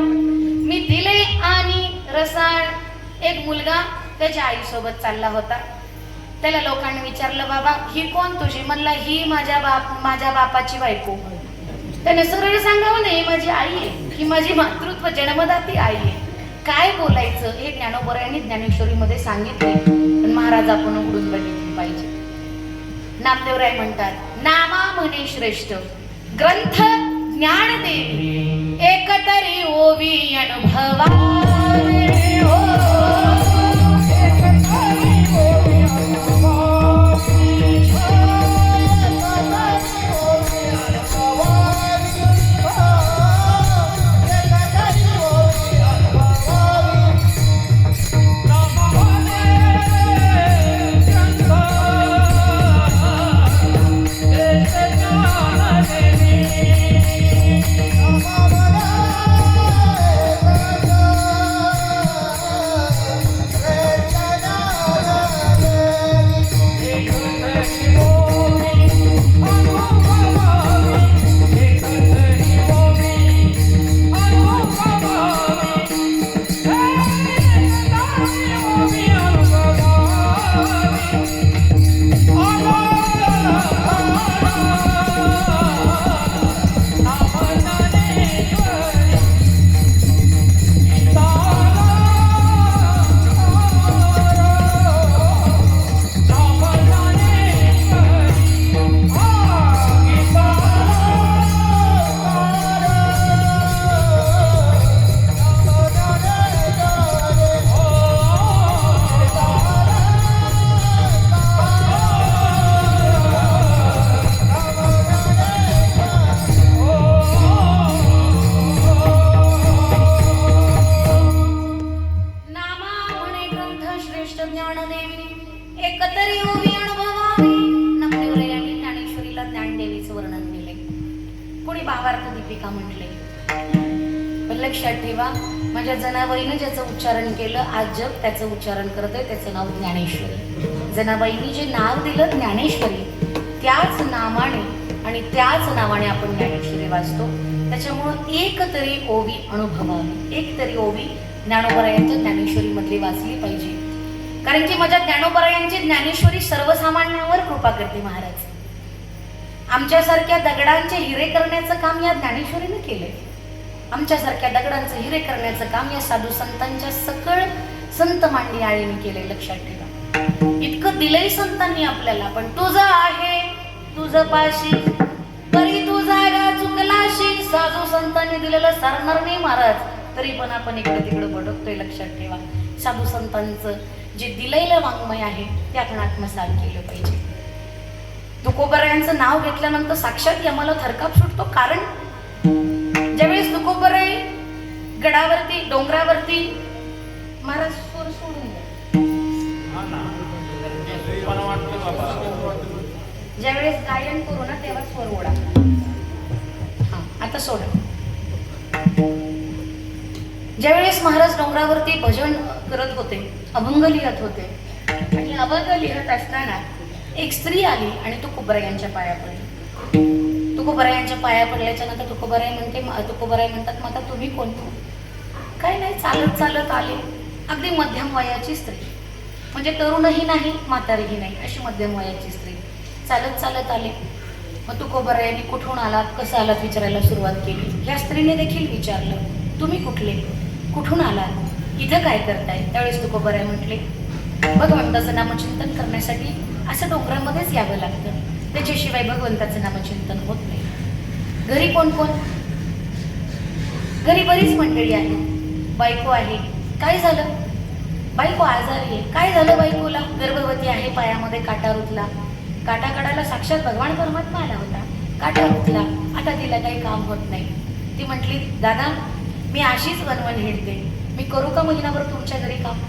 Speaker 1: मिथिले आणि रसाळ. एक मुलगा त्याच्या आईसोबत चालला होता. त्याला लोकांनी विचारलं, बाबा ही कोण तुझी? म्हणला ही माझ्या बापाची बायको. त्याने सरळ सांगावं नाही, माझी आई आहे, ही माझी मातृत्व जन्मदाती आई आहे. काय बोलायचं हे ज्ञानोबरायांनी ज्ञानेश्वरीमध्ये सांगितले, पण महाराज आपण उघडून बघितले पाहिजे. नामदेवराय म्हणतात, नामा म्हणे श्रेष्ठ ग्रंथ ज्ञानदेवी एकतरी ओवी अनुभवावे हो. लक्षात ठेवा, माझ्या जनाबाईने ज्याचं उच्चारण केलं आज जग त्याचं उच्चारण करत आहे, त्याचं नाव ज्ञानेश्वरी. जनाबाईंनी जे नाव दिलं ज्ञानेश्वरी, त्याच नामाने आणि त्याच नावाने आपण ज्ञानेश्वरी वाचतो. त्याच्यामुळं एक तरी ओवी अनुभवावी, एक तरी ओवी ज्ञानोबरायांच्या ज्ञानेश्वरीमधली वाचली पाहिजे. कारण की माझ्या ज्ञानोबरायांची ज्ञानेश्वरी सर्वसामान्यांवर कृपा करते महाराज. आमच्यासारख्या दगडांचे हिरे करण्याचं काम या ज्ञानेश्वरीने केलंय. आमच्यासारख्या दगडांचं हिरे करण्याचं काम या साधू संतांच्या सकळ संत मांडी आळीने केलंय. लक्षात ठेवा, इतकं दिलंय संतांनी आपल्याला. पण तुझं आहे तुझं पाशी परी तू जागा चुकलाशी. साधू संतांनी दिलेलं सारणार नाही महाराज. तरी पण आपण इकडे तिकडे भटकतोय. लक्षात ठेवा, साधू संतांचं जे दिलेलं वाङ्मय आहे ते आपण आत्मसात केलं पाहिजे. तुकोबरायांचं नाव घेतल्यानंतर साक्षात आम्हाला थरकाप सुटतो. कारण ज्यावेळेस तुकोबराय गडावरती डोंगरावरती महाराज स्वर सोडून ज्यावेळेस गायन करू ना तेव्हा स्वर ओढा. हा आता सोडा. ज्यावेळेस महाराज डोंगरावरती भजन करत होते, अभंग लिहत होते आणि अभंग लिहत असताना एक स्त्री आली आणि तुकोबरायांच्या पाया पडली. तुकोबरायांच्या पाया पडल्याच्या नंतर तुकोबराय म्हणतात, माता तुम्ही कोण? काय नाही, चालत चालत आले. अगदी मध्यम वयाची स्त्री, म्हणजे तरुणही नाही म्हातारीही नाही, अशी मध्यम वयाची स्त्री चालत चालत आले. मग तुकोबरायांनी कुठून आलात, कसं आलात विचारायला सुरुवात केली. या स्त्रीने देखील विचारलं, तुम्ही कुठले, कुठून आलात, इथं काय करताय? त्यावेळेस तुकोबराय म्हटले, भगवंताचं नामचिंतन करण्यासाठी असं डोंगरामध्येच यावं लागतं, त्याच्याशिवाय भगवंताचं नामचिंतन होत नाही. घरी कोण कोण? घरी बरीच मंडळी आहे, बायको आहे. काय झालं? बायको आजारी आहे. काय झालं बायकोला? गर्भवती आहे, पायामध्ये काटा रुतला. काटा काढायला साक्षात भगवान परमात्मा आला होता, काटा रुतला, आता तिला काही काम होत नाही. ती म्हटली, दादा मी अशीच वनवन हिंडते, मी करू का महिनाभर तुमच्या घरी काम?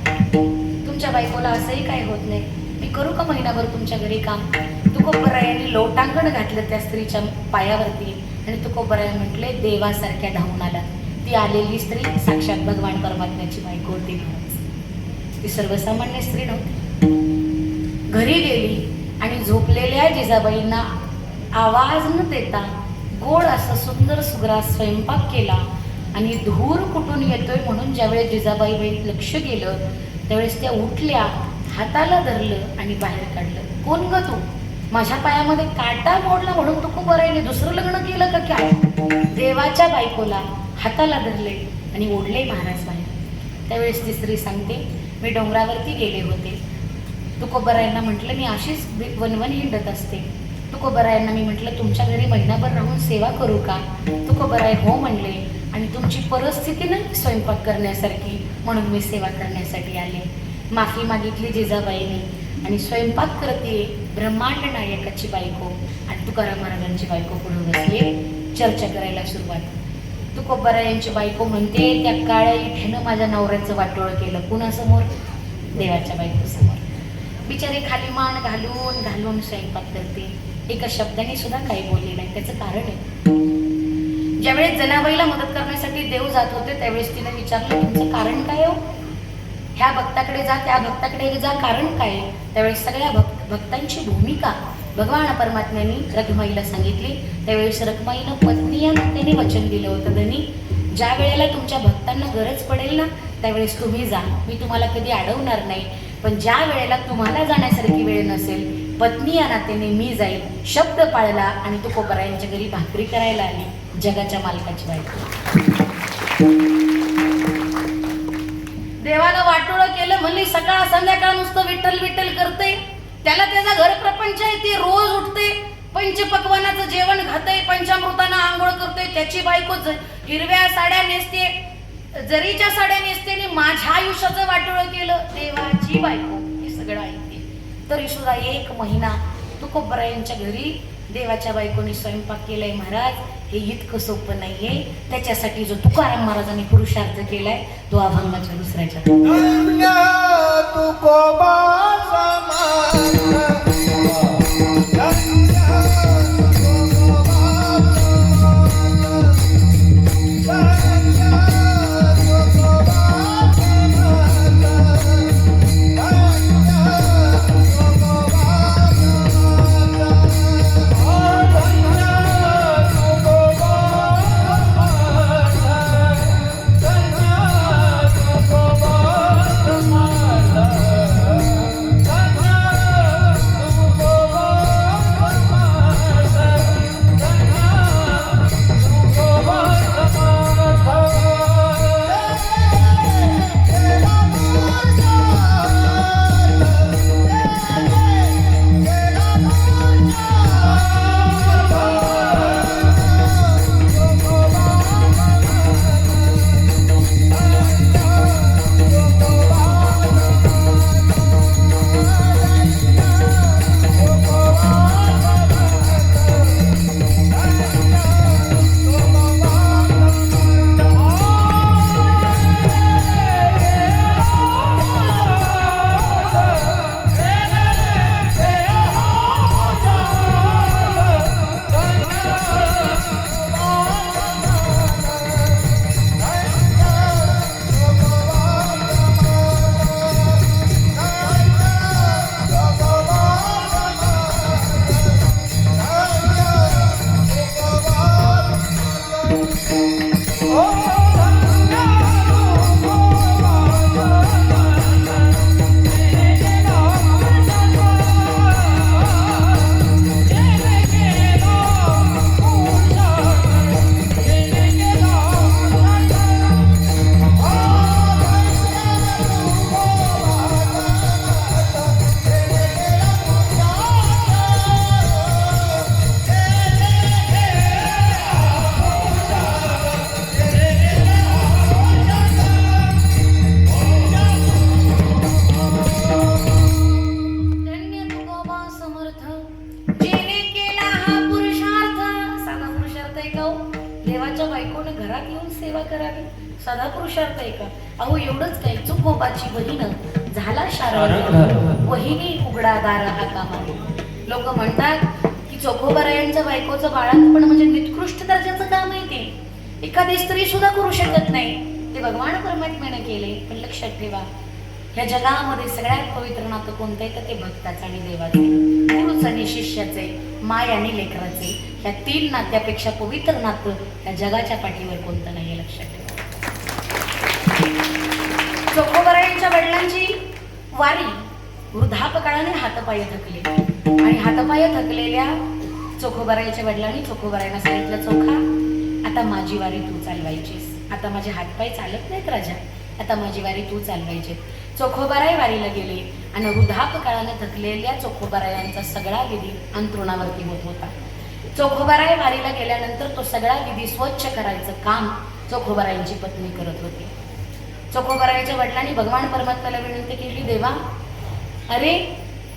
Speaker 1: तुमच्या बायकोला असंही काय होत नाही, मी करू का महिनाभर तुमच्या घरी काम? तुकोबरायांनी लोटांगण घातलं त्या स्त्रीच्या पायावरती आणि तुकोबराय म्हटले, देवासारख्या धावून आला. ती आलेली स्त्री साक्षात भगवान परमात्म्याची बायको होती. ती सर्वसामान्य स्त्री नव्हती. घरी गेली आणि झोपलेल्या जिजाबाईंना आवाज न देता गोड असा सुंदर सुग्रा स्वयंपाक केला. आणि धूर कुठून येतोय म्हणून ज्यावेळेस जिजाबाई लक्ष गेलं त्यावेळेस त्या उठल्या, हाताला धरलं आणि बाहेर काढलं. कोण ग तू? माझ्या पायामध्ये काटा मोडला म्हणून तुकोबरायने दुसरं लग्न केलं का काय? देवाच्या बायकोला हाताला धरले आणि ओढले महाराज बाहेर. त्यावेळेस ती स्त्री सांगते, मी डोंगरावरती गेले होते. तुकोबरायांना म्हटलं मी अशीच वनवन हिंडत असते. तुकोबरायांना मी म्हटलं तुमच्या घरी महिनाभर राहून सेवा करू का? तुकोबराय हो म्हणले आणि तुमची परिस्थिती नाही स्वयंपाक करण्यासारखी म्हणून मी सेवा करण्यासाठी आले. माफी मागितली जिजाबाईने आणि स्वयंपाक करते ब्रह्मांड नायकाची बायको आणि तुकाराम महाराजांची बायको पुढे बसली. चर्चा करायला सुरुवात. तुकोबरायांची बायको म्हणते, त्या काळ्या इठेनं माझ्या नवऱ्याचं वाटोळं केलं. कुणासमोर? देवाच्या बायकोसमोर. बिचारी खाली मान घालून घालून स्वयंपाक करते, एका शब्दाने सुद्धा काही बोलले नाही. त्याचं कारण आहे, ज्यावेळेस जनाबाईला मदत करण्यासाठी देव जात होते त्यावेळेस तिने विचारलं, तुमचं कारण काय हो? ह्या भक्ताकडे जा, त्या भक्ताकडे जा, कारण काय? त्यावेळेस सगळ्या भक्तांची भूमिका भगवान परमात्म्यांनी रखमाईला सांगितली. त्यावेळेस रखमाईनं पत्नी या नात्याने वचन दिलं होतं, धनी ज्या वेळेला तुमच्या भक्तांना गरज पडेल ना त्यावेळेस तुम्ही जा, मी तुम्हाला कधी अडवणार नाही. पण ज्या वेळेला तुम्हाला जाण्यासारखी वेळ नसेल पत्नी या नात्याने मी जाईल. शब्द पाळला आणि तुकोबरायांच्या घरी भाकरी करायला आली. जगाच्या मालकाची बायको. देवाला वाटोळं केलं म्हणली, सकाळ संध्याकाळ नुसतं विठ्ठल विठ्ठल करते. त्याला त्याचा घर प्रपंच आहे, ती रोज उठते, पंचपक्वानाचं जेवण खाते, पंचामृतानं आंघोळ करते. त्याची बायको हिरव्या साड्या नेसते, जरीच्या साड्या नेसते आणि माझ्या आयुष्याचं वाटोळं केलं. देवाची बायको हे सगळं ऐकते. तरी सुद्धा एक महिना तुकोबरायांच्या घरी देवाच्या बायकोने स्वयंपाक केलाय. महाराज हे इतकं सोपं नाहीये. त्याच्यासाठी जो तुकाराम महाराजांनी पुरुषार्थ केलाय तो अभंगाच्या दुसऱ्याच्या पुरुषार्थ आहे का? अहो एवढंच काय, चोखोबाची बहीण झाला शारंग, वहिनी उघडा दार हाका मागे. लोक म्हणतात की चोखोबारायांच्या बायकोचं बाळंतपण म्हणजे निकृष्ट दर्जाचं काम आहे ते, एखादी स्त्री सुद्धा करू शकत नाही. ते भगवान परमात्म्याने केले. पण लक्षात ठेवा, ह्या जगामध्ये सगळ्यात पवित्र नातं कोणतं आहे तर ते भक्ताचं आणि देवाचं, गुरुचं आणि शिष्याचे, माय आणि लेकराचे. ह्या 3 नात्यापेक्षा पवित्र नातं या जगाच्या पाठीवर कोणतं नाहीये, लक्षात ठेवा. चोखोबारायांच्या वडिलांची वारी वृद्धापकाळाने हातपाय थकले आणि हातपाय थकलेल्या चोखोबारायांच्या वडिलांनी चोखोबारायांना सांगितलं, चोखा आता माझी वारी तू चालवायचीस, आता माझे हातपाय चालत नाहीत राजा, आता माझी वारी तू चालवायची. चोखोबाराय वारीला गेले आणि वृद्धापकाळाने थकलेल्या चोखोबारायांचा सगळा विधी अंथरुणावरती होत होता. चोखोबाराय वारीला गेल्यानंतर तो सगळा विधी स्वच्छ करायचं काम चोखोबारायांची पत्नी करत होती. चोखोबारायांच्या वडिलांनी भगवान परमात्म्याला विनंती केली, देवा अरे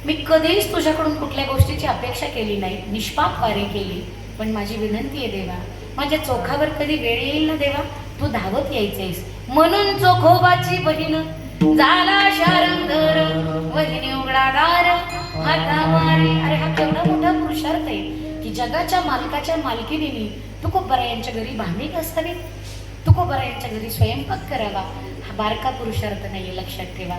Speaker 1: मी कधीच तुझ्याकडून कुठल्या गोष्टीची अपेक्षा केली नाही, निष्पाप वारी केली, पण माझी विनंती आहे देवा, माझ्या चोखावर कधी वेळ येईल ना देवा, तू धावत यायचेस. म्हणून चोखोबाची बहीण झाला शारंगर, वहिनी उघडा दार हाका मारे. अरे हा केवढा मोठा पुरुषार्थ आहे की जगाच्या मालकाच्या मालकिनीने तुकोबारायांच्या घरी भांडी घासावी, तुकोबारायांच्या घरी स्वयंपाक करावा. हा बारका पुरुषार्थ नाहीये, लक्षात ठेवा.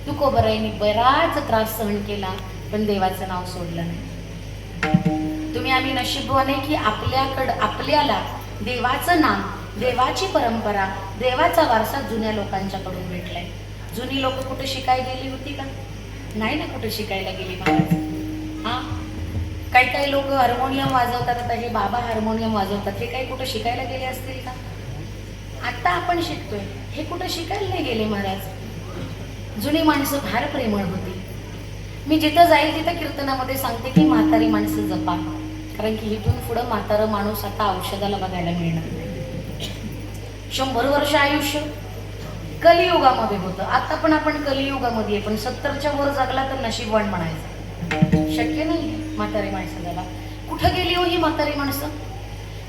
Speaker 1: तुकोबारायांनी बराच त्रास सहन केला पण देवाचं नाव सोडलं नाही. तुम्ही आम्ही नशीबवान आहे की आपल्याला देवाचं नाम, देवाची परंपरा, देवाचा वारसा जुन्या लोकांच्याकडून भेटलाय. जुनी लोक कुठे शिकायला गेली होती का? नाही ना, कुठे शिकायला गेली महाराज. हा काही लोक हार्मोनियम वाजवतात, आता हे बाबा हार्मोनियम वाजवतात, हे काही कुठे शिकायला गेले असतील का? आता आपण शिकतोय, हे कुठे शिकायला नाही गेले महाराज. जुनी माणसं फार प्रेमळ होती. मी जिथं जाईल तिथं कीर्तनामध्ये सांगते की म्हातारी माणसं जपा, कारण की इथून पुढं म्हातारं माणूस आता औषधाला बघायला मिळणार नाही. 100 वर्ष आयुष्य कलियुगामध्ये होतं. आता पण आपण कलियुगामध्ये आहे, पण 70च्या वर जगला तर नशीबवान म्हणायचं. शक्य नाही म्हातारी माणसं जगा. कुठं गेली हो ही म्हातारी माणसं?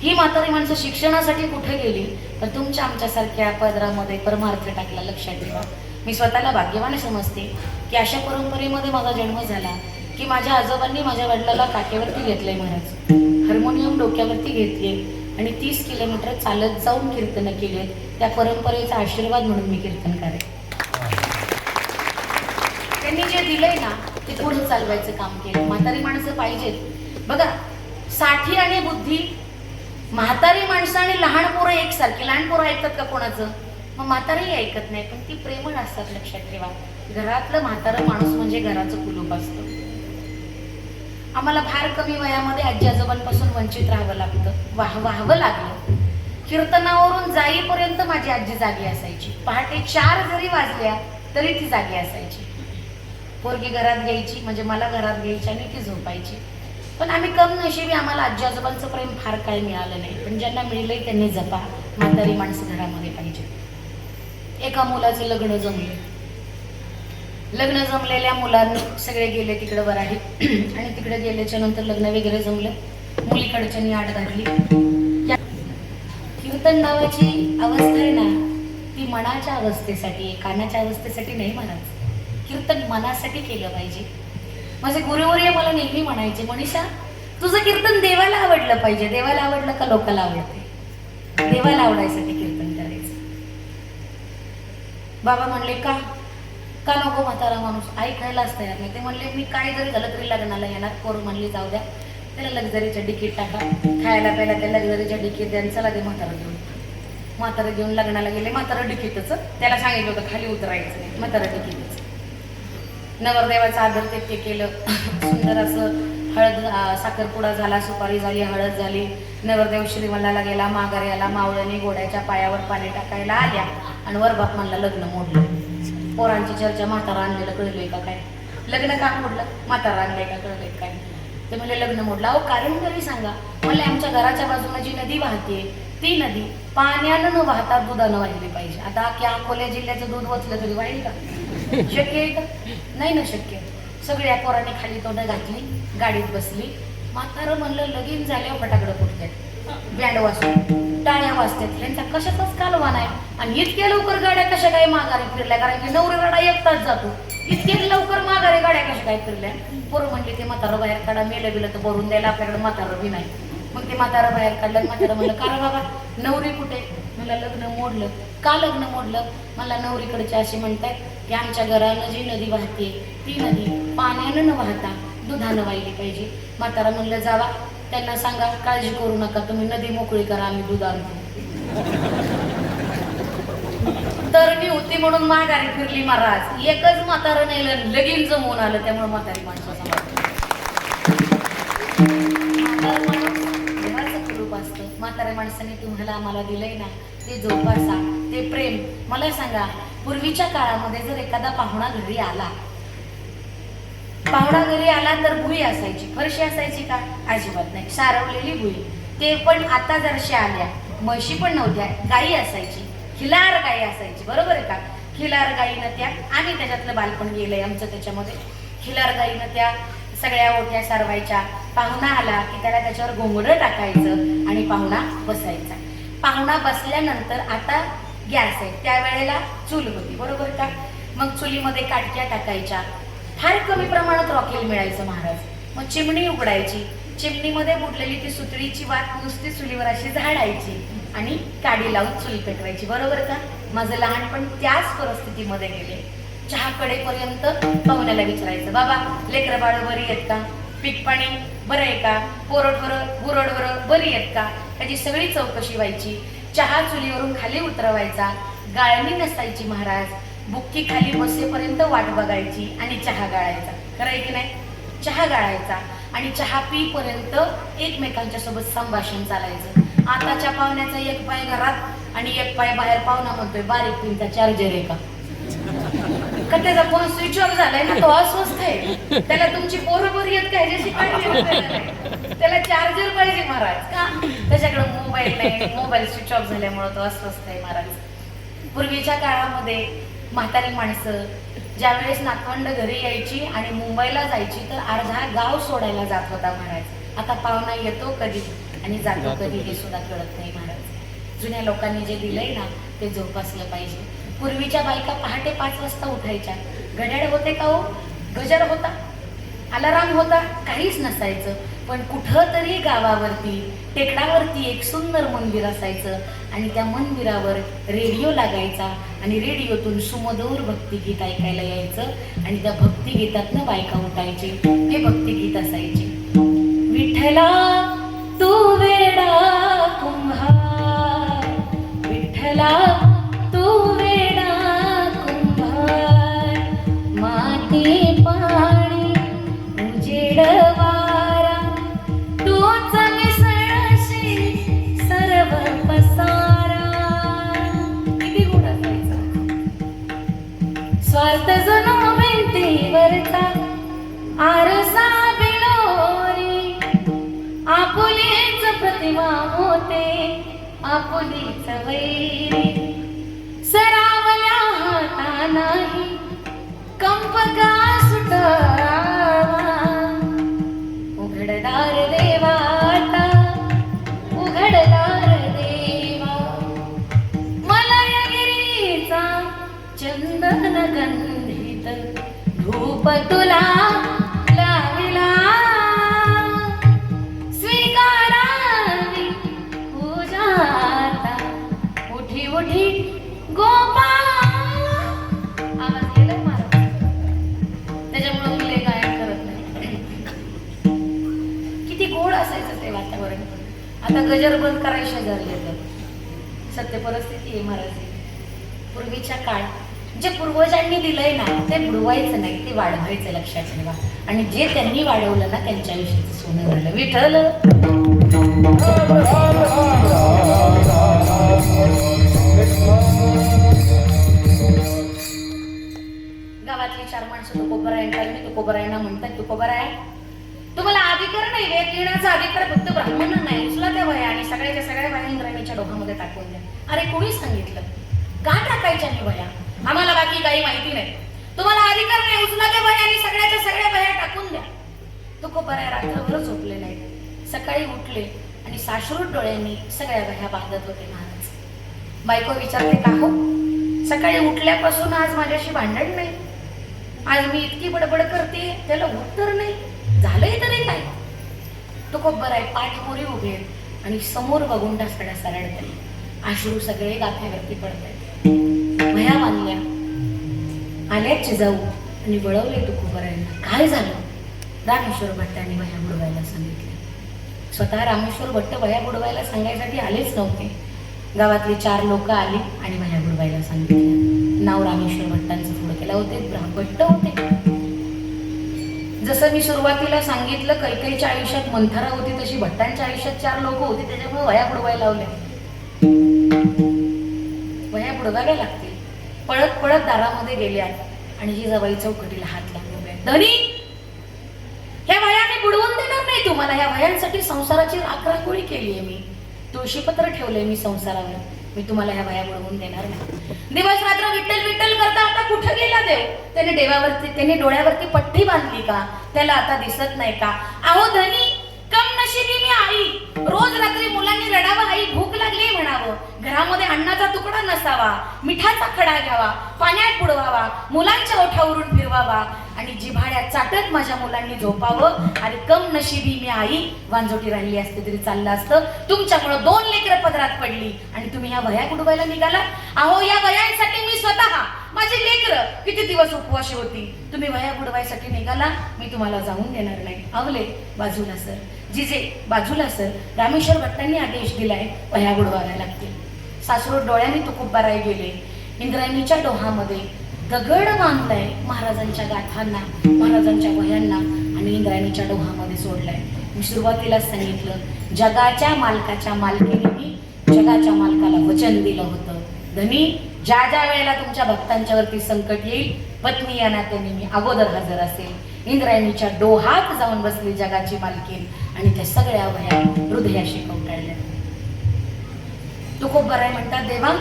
Speaker 1: ही म्हातारी माणसं शिक्षणासाठी कुठे गेली तर तुमच्या आमच्यासारख्या पदरामध्ये परमार्थ टाकला. लक्षात ठेवा, मी स्वतःला भाग्यवान समजते की अशा परंपरेमध्ये माझा जन्म झाला की माझ्या आजोबांनी माझ्या वडिलाला काकेवरती घेतलंय महाराज, हार्मोनियम डोक्यावरती घेतले आणि 30 किलोमीटर चालत जाऊन कीर्तन केले. त्या परंपरेचा आशीर्वाद म्हणून मी कीर्तन करेन. त्यांनी जे दिलंय ना ते पुढे चालवायचं काम केलं. म्हातारी माणसं पाहिजेत बघा. साठी आणि बुद्धी, म्हातारी माणसं आणि लहान पोरं एकसारखी. लहान पोरं ऐकतात का कोणाचं? मग म्हातारीही ऐकत नाही, पण ती प्रेमळ असतात. लक्षात ठेवा, घरातलं म्हातारं माणूस म्हणजे घराचं कुलूप असतं. आम्हाला फार कमी वयामध्ये आजी आजोबांपासून वंचित राहावं लागतं, व्हावं लागलं. कीर्तनावरून जाईपर्यंत माझी आजी जागी असायची. पहाटे 4 जरी वाजल्या तरी ती जागी असायची. पोरगी घरात घ्यायची म्हणजे मला घरात घ्यायची आणि ती झोपायची. पण आम्ही कम नशिबी, आम्हाला आजी आजोबांचं प्रेम फार काही मिळालं नाही. पण ज्यांना मिळलंय त्यांनी जपा. म्हातारी माणसं घरामध्ये पाहिजे. एका मुलाचे लग्न जमले. लग्न जमलेल्या मुलांनी सगळे गेले तिकडे वराडी आणि तिकडे गेल्याच्या नंतर लग्न वगैरे जमलं. मुलीकडच्यांनी आड घातली. कीर्तन नावाची अवस्था आहे ना, ती मनाच्या अवस्थेसाठी, कानाच्या अवस्थेसाठी नाही. महाराज कीर्तन मनासाठी केलं पाहिजे. माझे गुरुवर्य मला नेहमी म्हणायचे, मनीषा तुझं कीर्तन देवाला आवडलं पाहिजे. देवाला आवडलं का लोकाला आवडते? देवाला आवडायसाठी कीर्तन करायचं. बाबा म्हणले का नको म्हातारा माणूस ऐकायलाच तयार नाही. ते म्हणले मी काय जरी झालं तरी लग्नाला येणार. पोरं म्हणली जाऊ द्या, त्याला लक्झरीच्या डिकीट टाका, खायला प्यायला त्या लक्झरीच्या डिकीट द्या, चला ते म्हातारा घेऊन. म्हातारा घेऊन लग्नाला गेले. म्हातारा डिकीटच, त्याला सांगितलं होतं खाली उतरायचं नाही, म्हातारा डिकीटच. नवरदेवाचं आदर ते केलं. सुंदर असं हळद साखरपुडा झाला, सुपारी झाली, हळद झाली. नवरदेव श्रीमंताला गेला, माघारी आला. मावळ्याने घोड्याच्या पायावर पाणी टाकायला आल्या आणि वर बाप म्हणला लग्न मोडलं. पोरांची चर्चा, म्हातारा आणलेलं कळलंय का काय? लग्न का मोडलं? म्हातारा आणलंय का कळलंय काय? ते म्हणले लग्न मोडलं. अहो कारण तरी सांगा. म्हणले आमच्या घराच्या बाजूला जी नदी वाहते ती नदी पाण्यानं न वाहता दुधानं वाहिली पाहिजे. आता अकोल्या जिल्ह्याचं दूध वचलं तरी वाहील का? शक्य आहे का? नाही ना शक्य. सगळ्या पोरांनी खाली तोंड घातली, गाडीत बसली. म्हातारं म्हणलं लगीन झाल्यावर फटाकडं फुटतात. बँड वाजतो, टाळ्या वाजतात, यांचा कशाचाच कालवा नाही. आणि इतक्या लवकर गाड्या कशा काय माघारी फिरल्या, कारण की नवरी गाडा एक तास जातो, इतक्या लवकर माघारी गाड्या कशा काय फिरल्या. पोरं म्हणले ते म्हातारं बाहेर काढा, मेलं बिलं तर भरून द्यायला आपल्याकडे म्हातारं बी नाही. मग ते म्हातारं बाहेर काढलं, म्हातारं म्हणलं का रे बाबा नवरी कुठे? मला लग्न मोडलं. का लग्न मोडलं? मला नवरीकडचे असे म्हणतात की आमच्या घरानं जी नदी वाहते ती नदी पाण्यानं न वाहता दुधानं वाहिली पाहिजे. म्हातारा म्हणलं जावा त्यांना सांगा काळजी करू नका, तुम्ही नदी मोकळी करा, आम्ही दूध आणतो. तर मी होती म्हणून माघारी फिरली महाराज. एकच म्हातारं नेलं, लगीन जमवून आलं, त्यामुळे म्हातारी माणसं असतं. म्हाताऱ्या माणसाने तुम्हाला आम्हाला दिलंय ना ते जोपासा, ते प्रेम. मला सांगा, पूर्वीच्या काळामध्ये जर एखादा पाहुणा घरी आला तर भुई असायची, फरशी असायची का? अजिबात नाही, सारवलेली भुई. ते पण आता जरशे आल्या, म्हशी पण नव्हत्या, गाई असायची, खिलार गाई असायची, बरोबर आहे का? खिलार गाईनं त्या, आम्ही त्याच्यातलं बालपण गेलंय आमचं त्याच्यामध्ये. खिलार गाईनं त्या सगळ्या ओट्या सारवायच्या. पाहुणा आला की त्याला त्याच्यावर घोंगडं टाकायचं आणि पाहुणा बसायचा. पाहुणा बसल्यानंतर आता गॅस आहे, त्यावेळेला चूल होती, बरोबर का? मग चुलीमध्ये काटक्या टाकायच्या, फार कमी प्रमाणात रॉकेल मिळायचं महाराज. मग चिमणी उघडायची, चिमणीमध्ये बुडलेली ती सुतळीची वात नुसती चुलीवर अशी झाडायची आणि काडी लावून चुल पेटवायची, बरोबर का? माझं लहानपण त्याच परिस्थितीमध्ये गेले. चहाकडेपर्यंत पाहुण्याला विचारायचं, बाबा लेकरं बाळ बरी आहेत का? पीक पाणी बरं आहे का? गुरडवर बरी आहेत का? त्याची सगळी चौकशी व्हायची. चहा चुलीवरून खाली उतरवायचा, गाळणी नसायची महाराज. बुक्की खाली बसेपर्यंत वाट बघायची आणि चहा गाळायचा. खरं आहे की नाही? चहा गाळायचा आणि चहा पीपर्यंत एकमेकांच्या सोबत संभाषण चालायचं. आताच्या पाहुण्याचा एक पाय घरात आणि एक पाय बाहेर. पाहुणा म्हणतोय बारीक पिनचा चार्जर आहे का? त्याचा फोन स्विच ऑफ झालाय ना, तो अस्वस्थ आहे. त्याला तुमची पोरं बरी आहेत का ह्याच्याशी काय? त्याला चार्जर पाहिजे महाराज. का? त्याच्याकडे मोबाईल नाही, मोबाईल स्विच ऑफ झाल्यामुळे तो अस्वस्थ आहे महाराज. पूर्वीच्या काळामध्ये म्हातारी माणसं ज्यावेळेस नातवंड घरी यायची आणि मुंबईला जायची तर अर्धा गाव सोडायला जात होता महाराज. आता पाहुणा येतो कधी आणि जातो कधी हे सुद्धा कळत नाही महाराज. जुन्या लोकांनी जे दिलंय ना ते जोपासलं पाहिजे. पूर्वीच्या बायका पहाटे 5 वाजता उठायच्या. घड्याळ होते का हो? गजर होता, अलाराम होता, काहीच नसायचं. पण कुठं तरी गावावरती टेकडावरती एक सुंदर मंदिर असायचं आणि त्या मंदिरावर रेडिओ लागायचा आणि रेडिओतून सुमधुर भक्तिगीत ऐकायला यायचं आणि त्या भक्तिगीतातनं बायका उठायचे. ते भक्तिगीत असायचे, विठ्ठला तू वेडा कुंभार, विठ्ठला तू वेडा कुंभार, माती पाणी उजेड वारा तूच मिसळशी सर्व पसारा. किती गोड असायचा. स्वार्थ जणू भिंतीवरचा आरसा बिलोरी, आपुलीच प्रतिमा होते आपुलीच वैरी, सरावल्या हाता नाही कंप का सुटावा, उघडदार देवा आता उघडदार देवा, मलयगिरीचा चंदन गंधित धूप तुला लाविला, स्वीकारावी पूजा आता उठी उठी गोपाल. आवाज गेलाय मला, त्याच्यामुळे मी लय गायन करत नाही. किती गोड असायचं ते वातावरण. आता गजर बंद करायला शेजारी येतं. सत्य परिस्थिती आहे महाराज. पूर्वीच्या काळ जे पूर्वजांनी दिलंय ना ते बुडवायचं नाही, ते वाढवायचं. लक्षात ठेवा. आणि जे त्यांनी वाढवलं ना त्यांच्या आयुष्याचं सोनं झालं. विठ्ठल गावातली 4 माणसं तुकोबरायांना म्हणतात, तुकोबराया तुम्हाला अधिकार नाही, वेद लिहिण्याचा अधिकार फक्त ब्राह्मणांना नाही. उचला त्या वह्या आणि सगळ्याच्या सगळ्या वह्या इंद्राणीच्या डोहामध्ये टाकून द्या. अरे कोणी सांगितलं? का टाकायच्या मी वह्या? आम्हाला बाकी काही माहिती नाही. तुम्हाला अधिकार नाही, उचला त्या वह्या आणि सगळ्याच्या सगळ्या वह्या टाकून द्या. तुकोबराया रात्रभर झोपले नाही. सकाळी उठले आणि साश्रूत डोळ्यांनी सगळ्या वह्या बांधत होते महाराज. बायको विचारते, का हो सकाळी उठल्यापासून आज माझ्याशी भांडण नाही, आज मी इतकी बडबड करते त्याला उत्तर नाही, झालंय तरी काय? तो कोब्बर आहे पाठमोरी उभे आणि समोर बघून टासड्या सरळते, अश्रू सगळे गाफ्यावरती पडतात. वह्या बांधल्या, आल्याच जिजाऊ आणि वळवले तुकोबरायांना. काय झालं? रामेश्वर भट्टांनी वह्या बुडवायला सांगितले. स्वतः रामेश्वर भट्ट वह्या बुडवायला सांगायसाठी आलेच नव्हते. गावातले 4 लोक आले आणि वह्या बुडवायला सांगितले. नाव रामेश्वर भट्टांचं पुढे केलं होते, भट्ट होते. जसं मी सुरुवातीला सांगितलं, कैकेयीच्या आयुष्यात मंथरा होती, तशी भट्टांच्या आयुष्यात 4 लोक होती. त्याच्यामुळे वह्या बुडवायला लावल्या. वह्या बुडवायला लागतील. पळत पळत दारामध्ये गेल्या आणि जिजाबाई चौकटीला हात लावून, धनी ह्या वह्या मी बुडवून देणार नाही तुम्हाला. ह्या वह्यांसाठी संसाराची राखराखोळी केली आहे मी, तुळशीपत्र ठेवलंय मी संसारावर, मी तुम्हाला ह्या वह्या बुडवून देणार नाही. दिवस रात्र विठ्ठल विठ्ठल करता आता कुठं गेला देव? त्याने डोळ्यावरती पट्टी बांधली का? त्याला आता दिसत नाही का? अहो धनी, कम नशिबी मी आई. रोज रात्री मुलांनी रडावं, आई भूक लागली म्हणावं, घरामध्ये अन्नाचा तुकडा नसावा, मिठाचा खडा घ्यावा, पाण्यात बुडवावा, मुलांच्या ओठावरून फिरवावा आणि जिव्हाळ्यात चाटत माझ्या मुलांनी झोपावं. आणि कम नशिबी मी आई, वांजोटी राहिली असते तरी चाललं असतं. तुमच्यामुळं 2 लेकरं पदरात पडली आणि तुम्ही ह्या वह्या बुडवायला निघाला. अहो या वह्यांसाठी मी स्वतः, माझी लेकरं किती दिवस उपवाशी होती, तुम्ही वह्या बुडवायसाठी निघाला, मी तुम्हाला जाऊन देणार नाही. आवले बाजूला सर, जिजे बाजूला सर. रामेश्वर भट्टांनी आदेश दिलाय, वह्या बुडवाव्या लागतील. सासरू डोळ्यांनी तुकोबाराय गेले. इंद्रायणीच्या डोहामध्ये दगड बांधलाय महाराजांच्या गाथांना, महाराजांच्या वह्यांना आणि इंद्रायणीच्या डोहामध्ये सोडलाय. मी सुरुवातीलाच सांगितलं, जगाच्या मालकाच्या मालकीने मी जगाच्या मालकाला वचन दिलं होतं, धनी ज्या ज्या वेळेला तुमच्या भक्तांच्यावरती संकट येईल, पत्नी या नात्याने मी अगोदर हजर असेल. इंद्रायणीच्या डोहात जाऊन बसली जगाची मालकीन आणि त्या सगळ्या वह्या हृदयाशी कवटाळल्या. तुकोबाराय म्हणतात, देवा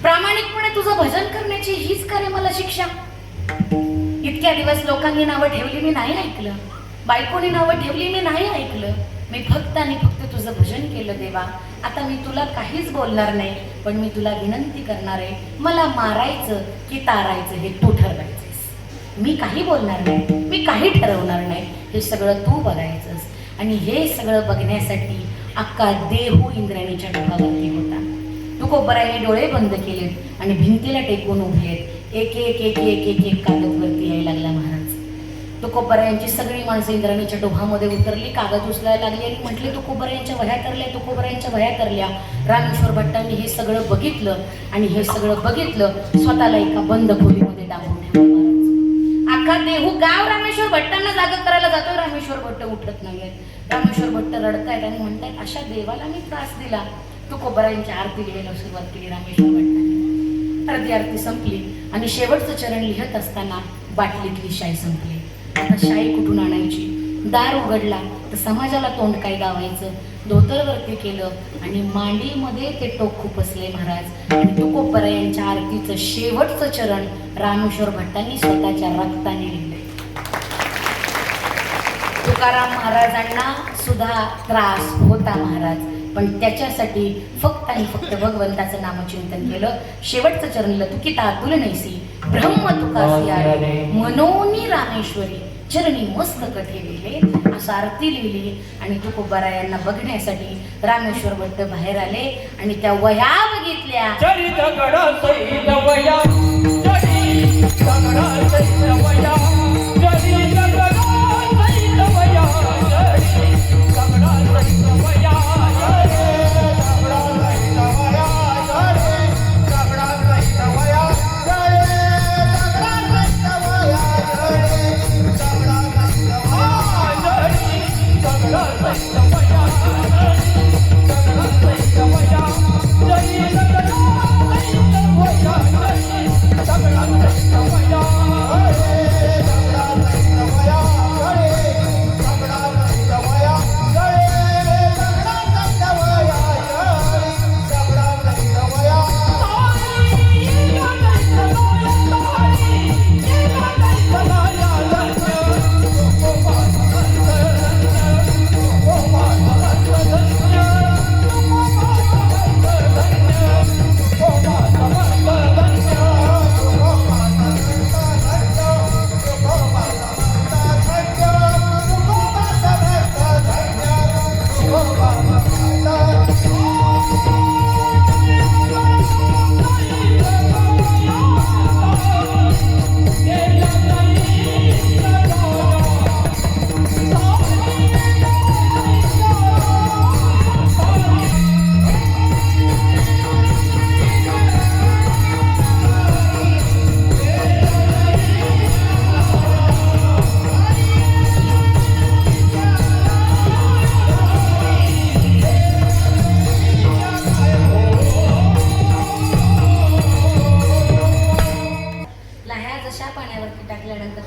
Speaker 1: प्रामाणिकपणे तुझं भजन करण्याची हीच करे मला शिक्षा. इतक्या दिवस लोकांनी नावं ठेवली, मी नाही ऐकलं. बायकोनी नावं ठेवली, मी नाही ऐकलं. मी फक्त आणि फक्त तुझं भजन केलं देवा. आता मी तुला काहीच बोलणार नाही, पण मी तुला विनंती करणार आहे, मला मारायचं की तारायचं हे तू ठरवायचंस. मी काही बोलणार नाही, मी काही ठरवणार नाही, हे सगळं तू बघायचंस. आणि हे सगळं बघण्यासाठी अख्खा देहू इंद्रायणीच्या डोहावरती होता. तुकोबारायांनी डोळे बंद केलेत आणि भिंतीला टेकून उभे आहेत. एक एक एक एक एक एक कागद वरती यायला लागला महाराज. तुकोबारायांची सगळी माणसं इंद्रायणीच्या डोहामध्ये उतरली, कागद उचलायला लागली आणि म्हटले, तुकोबारायांच्या वह्या तरल्या, तुकोबारायांच्या वह्या तरल्या. रामेश्वर भट्टांनी हे सगळं बघितलं आणि हे सगळं बघितलं, स्वतःला एका बंद खोलीमध्ये डांबून ठेवलं महाराज. अख्खा देहू गाव रामेश्वर भट्टांना जागा करायला जातोय, रामेश्वर भट्ट उठत नाहीयेत. रामेश्वर भट्ट रडतायत आणि म्हणतायत, अशा देवाला मी त्रास दिला. तुकोबारायांची आरती लिहायला सुरुवात केली रामेश्वर भट्टांनी. अर्धी आरती संपली आणि शेवटचं चरण लिहत असताना बाटलीतली शाई संपली. आता शाई कुठून आणायची? दार उघडला तर समाजाला तोंड काय दावायचं? धोतरवरती केलं आणि मांडीमध्ये ते टोक खुपसले महाराज. आणि तुकोबारायांच्या आरतीचं शेवटचं चरण रामेश्वर भट्टांनी स्वतःच्या रक्ताने लिहिले. तुकाराम महाराजांना सुद्धा त्रास होता महाराज, पण त्याच्यासाठी फक्त आणि फक्त भगवंताचं नामचिंतन केलं. शेवटचं चरण लिहिलं, तुकिता तुल नैसी ब्रह्म तुकासी आले मनोनी रामेश्वरी चरणी मस्तक ठेविले, असं आरती लिहिली. आणि तुकोबारायांना बघण्यासाठी रामेश्वर भट्ट बाहेर आले आणि त्या वह्या बघितल्या.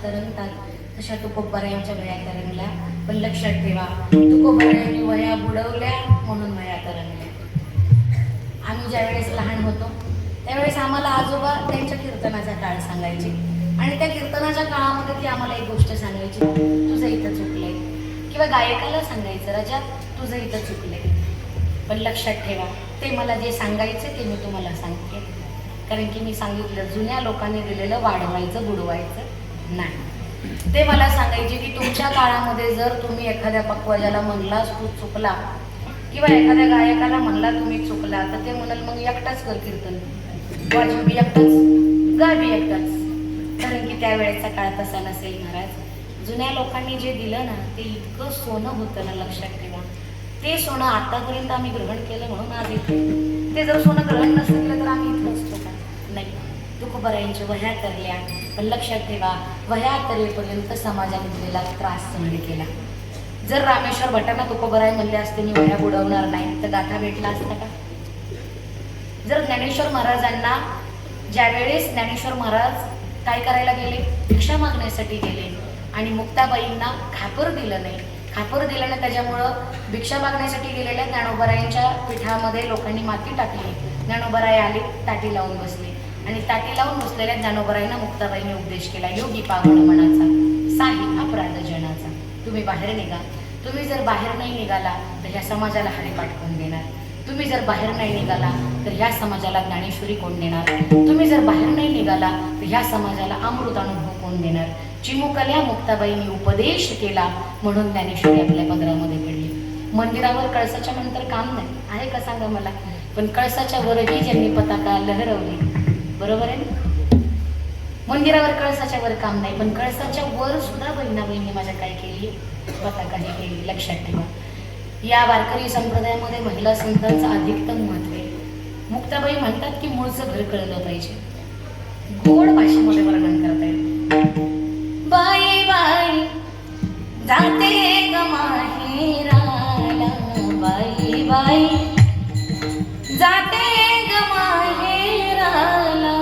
Speaker 1: तरंगतात तशा तुकोबारायांच्या वया तरंगल्या. पण लक्षात ठेवा, तुकोबारायांनी वया बुडवल्या म्हणून वया तरंगल्या. आम्ही ज्यावेळेस लहान होतो त्यावेळेस आम्हाला आजोबा त्यांच्या कीर्तनाचा काळ सांगायचे आणि त्या कीर्तनाच्या काळामध्ये ती आम्हाला एक गोष्ट सांगायची, तुझं इथं चुकलंय. किंवा गायकाला सांगायचं, राजा तुझं इथं चुकलंय. पण लक्षात ठेवा, ते मला जे सांगायचं ते मी तुम्हाला सांगते. कारण की मी सांगितलं, जुन्या लोकांनी दिलेलं वाढवायचं बुडवायचं नाही. ते मला सांगायचे की तुमच्या काळामध्ये जर तुम्ही एखाद्या पक्वाजाला म्हणलास तू चुकला किंवा एखाद्या गायकाला म्हणला तुम्ही चुकला, तर ते म्हणाल मग एकटाच कर कीर्तन, वाजवी बी एकटाच, गा बी एकटाच. कारण की त्यावेळेचा काळ तसा नसेल महाराज. जुन्या लोकांनी जे दिलं ना ते इतकं सोनं होतं ना, लक्षात ठेवा. ते सोनं आतापर्यंत आम्ही ग्रहण केलं म्हणून आज इथे. ते जर सोनं ग्रहण नसतं केलं तर आम्ही इथं असतो का? नाही. तुकोबारायांच्या वह्या तरल्या. पण लक्षात ठेवा, वह्या तरेपर्यंत समाजाने दिलेला त्रास सहन केला. जर रामेश्वर भटांना तुकोबाराय म्हणले असते मी वह्या बुडवणार नाही, तर गाथा भेटला असता का? जर ज्ञानेश्वर महाराजांना, ज्यावेळेस ज्ञानेश्वर महाराज काय करायला गेले, भिक्षा मागण्यासाठी गेले आणि मुक्ताबाईंना खापर दिलं नाही, खापर दिलं नाही, त्याच्यामुळं भिक्षा मागण्यासाठी गेलेल्या ज्ञानोबारायांच्या पिठामध्ये लोकांनी माती टाकली. ज्ञानोबाराय आले, ताटी लावून बसले आणि ताटी लावून बसलेल्या ज्ञानोबारायांना मुक्ताबाईंनी उपदेश केला, योगी पावन मनाचा, साही अपराध जनाचा. तुम्ही बाहेर निघा. तुम्ही जर बाहेर नाही निघाला तर ह्या समाजाला हरिपाठ कोण देणार? तुम्ही जर बाहेर नाही निघाला तर ह्या समाजाला ज्ञानेश्वरी कोण देणार? तुम्ही जर बाहेर नाही निघाला तर ह्या समाजाला अमृत अनुभव कोण देणार? चिमुकल्या मुक्ताबाईंनी उपदेश केला म्हणून ज्ञानेश्वरी आपल्या पदरामध्ये पडली. मंदिरावर कळसाच्या नंतर काम नाही आहे का सांगा मला? पण कळसाच्या वरही ज्यांनी पताका लहरवली, बरोबर आहे ना? मंदिरावर कळसाच्या वर काम नाही, पण कळसाच्या वर सुद्धा बहिणाबाईंनी माझ्या काय केली? पताका हे केली. लक्षात ठेवा, या वारकरी संप्रदायामध्ये महिला संतांचं अधिकतम महत्व आहे. मुक्ताबाई म्हणतात की मूळचं घर कळलं पाहिजे. गोड भाषेमध्ये वर्णन करता येईल. बाई बाई जाते ग माहेराला, बाई बाई जाते ग माहेराला,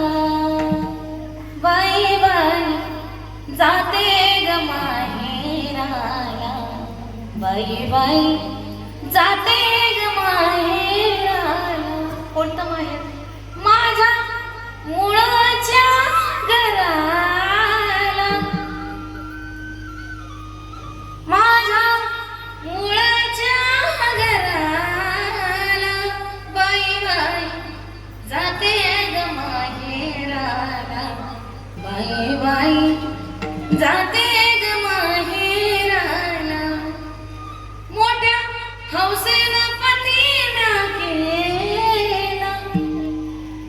Speaker 1: बाई बाई जाते ग माहेराला, बाई बाई जाते ग माहेराला. कोणतं माहेर? माझ्या मुळाच्या घराला, माझ्या मुळाच्या घराला, बाई बाई जाते ग माहेराला, बाई बाई जाते ग माहेराला. मोठ्या हौसेनं पतीनं केला,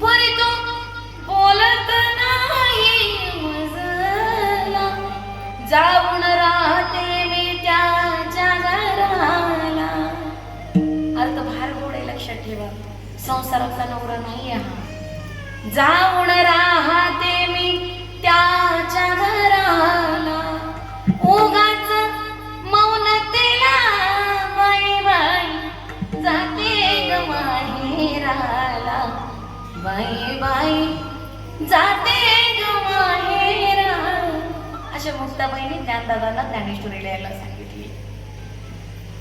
Speaker 1: परी तो बोलत नाही मजला, जाऊन राहते मी त्याच्या घराला. अर्थ फार गोड आहे, लक्षात ठेवा. संसारातला नवरा नाही हा. जाऊन राहते मी त्याच्या घराला, उगाच मौनतेला, बाई बाई जाते ग माहेराला, बाई बाई जाते ग माहेराला. अशा मुक्ताबाईंनी ज्ञानदादांना ज्ञानेश्वरी लिहायला सांगितली.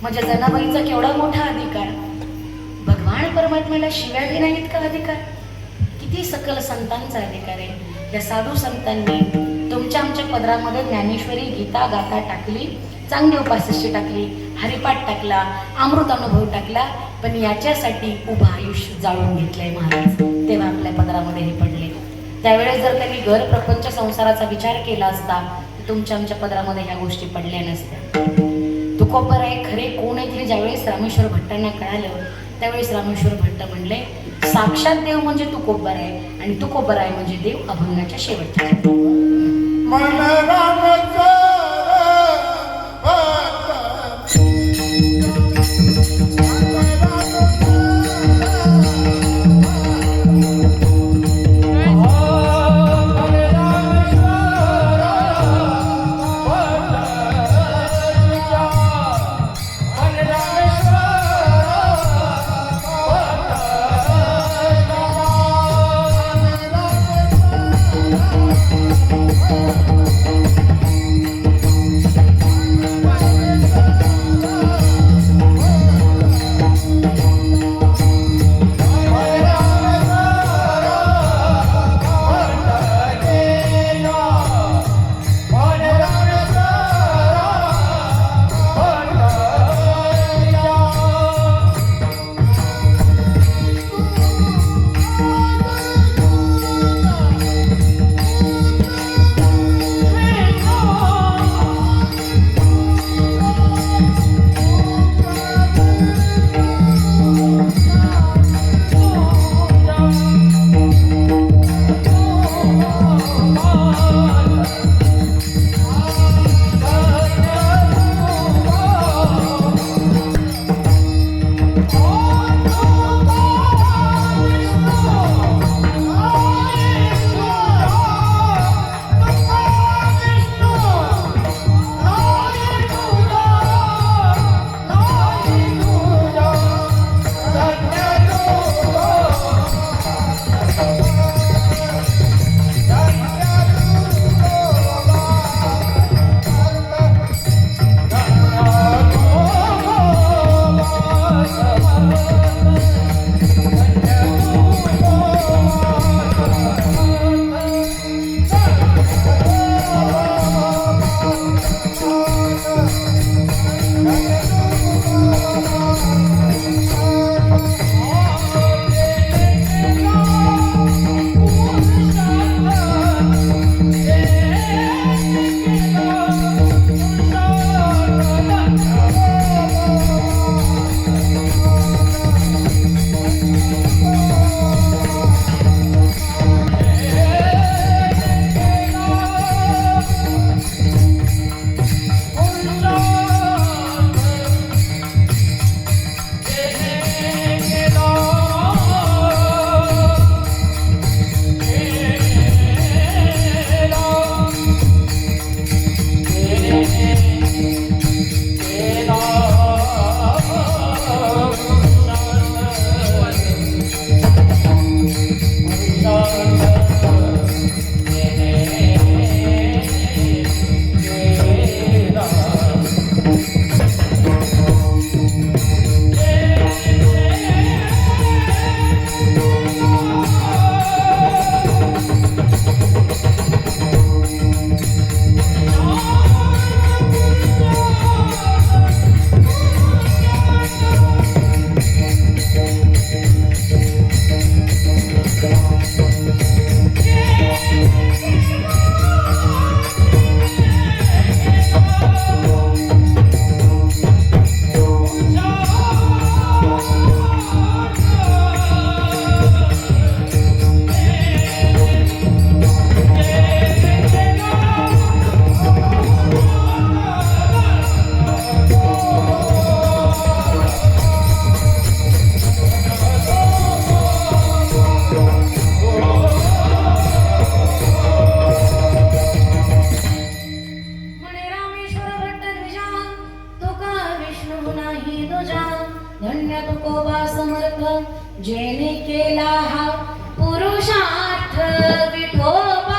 Speaker 1: म्हणजे जनाबाईचा केवढा मोठा अधिकार. भगवान परमात्म्याला शिव्या देण्या इतका अधिकार, किती सकल संतांचा अधिकार आहे. या साधू संतांनी तुमच्या आमच्या पदरामध्ये ज्ञानेश्वरी, गीता, गाथा टाकली, चांगली उपासष्टी टाकली, हरिपाठ टाकला, अमृत अनुभव टाकला. पण याच्यासाठी उभं आयुष्य जाळून घेतलंय महाराज. तेव्हा आपल्या पदरामध्ये हे पडले. त्यावेळेस जर त्यांनी घर प्रपंच संसाराचा विचार केला असता तर तुमच्या आमच्या पदरामध्ये ह्या गोष्टी पडल्या नसत्या. तुकोबाराय खरे कोण आहेत हे ज्यावेळेस रामेश्वर भट्टांना कळालं त्यावेळेस रामेश्वर भट्ट म्हणले, साक्षात देव म्हणजे तुकोबाराय आणि तुकोबाराय म्हणजे देव अभंगाच्या शेवटच्या. नाही तुझा धन्य तुकोबा समर्थ जेने केला हा पुरुषार्थ विठोबा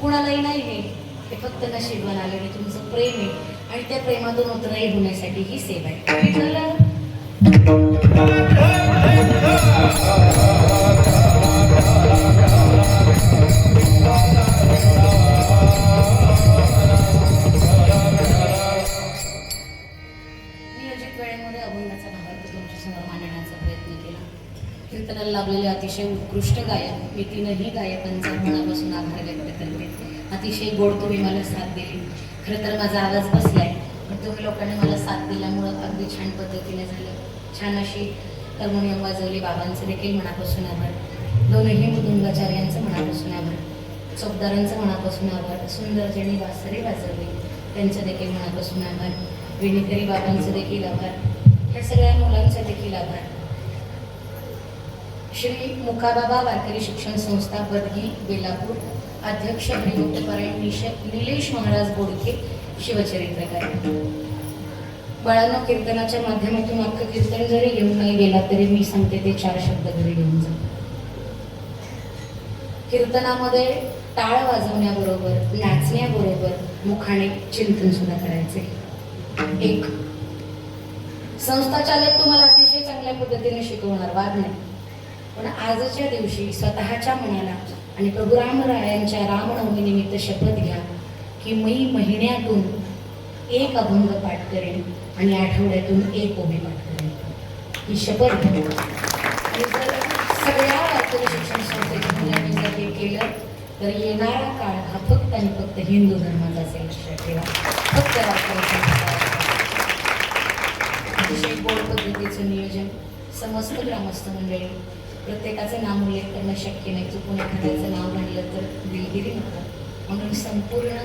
Speaker 1: कुणालाही नाही हे फक्त नशीब बनाले तुमचं प्रेम आहे आणि त्या प्रेमातून उतराई होण्यासाठी ही सेवा आहे. विठ्ठल नियोजित वेळेमध्ये अभंगाचा भावार्थ तुमच्यासमोर मांडण्याचा प्रयत्न केला. कीर्तनाला लाभलेले अतिशय उत्कृष्ट गायक मी तीनही गायकांचा मनापासून आभार व्यक्त करते. अतिशय गोड तुम्ही मला साथ दिली. खरं तर माझा आवाज बसलाय पण तुम्ही लोकांनी मला साथ दिल्यामुळं अगदी छान पद्धतीने झालं. छान अशी हार्मोनियम वाजवली. बाबांचं देखील मनापासून आभार. दोन्ही मृदुंगाचार्यांचं मनापासून आभार. चौकदारांचं मनापासून आभार. सुंदर ज्यांनी बासरी वाजवली त्यांचं देखील मनापासून आभार. विणीकरी बाबांचं देखील आभार. ह्या सगळ्या मुलांचा देखील आभार. श्री मुकाबाबा वारकरी शिक्षण संस्था बदगी बेलापूर अध्यक्ष हरिभक्तपरायण निलेश महाराज बोडके शिवचरित्रकार. बाळांनो, कीर्तनाच्या माध्यमातून अख्खं कीर्तन जरी घेऊन नाही गेला तरी मी सांगते ते 4 शब्द घरी घेऊन जा. कीर्तनामध्ये टाळ वाजवण्याबरोबर नाचण्याबरोबर मुखाने चिंतन सुद्धा करायचे. 1 संस्था चालक तुम्हाला अतिशय चांगल्या पद्धतीने शिकवणार, वाद नाही. पण आजच्या दिवशी स्वतःच्या मनाला आणि प्रभू रामरायांच्या रामनवमीनिमित्त शपथ घ्या की मी महिन्यातून 1 अभंग पाठ करेन आणि आठवड्यातून 1 ओवी पाठ करेन. ही शपथ घ्या. आणि जर सगळ्या वारकरी शिक्षण संस्थेच्या मुलांनी जर हे केलं तर येणारा काळ हा फक्त आणि फक्त हिंदू धर्माचा असेल. लक्षात ठेवा. फक्त अतिशय गोड पद्धतीचं नियोजन. समस्त ग्रामस्थ मंडळी, प्रत्येकाचं नाम उल्लेख करणं शक्य नाही. चुकून एखाद्याचं नाव म्हणलं तर दिलगिरी नको. म्हणून संपूर्ण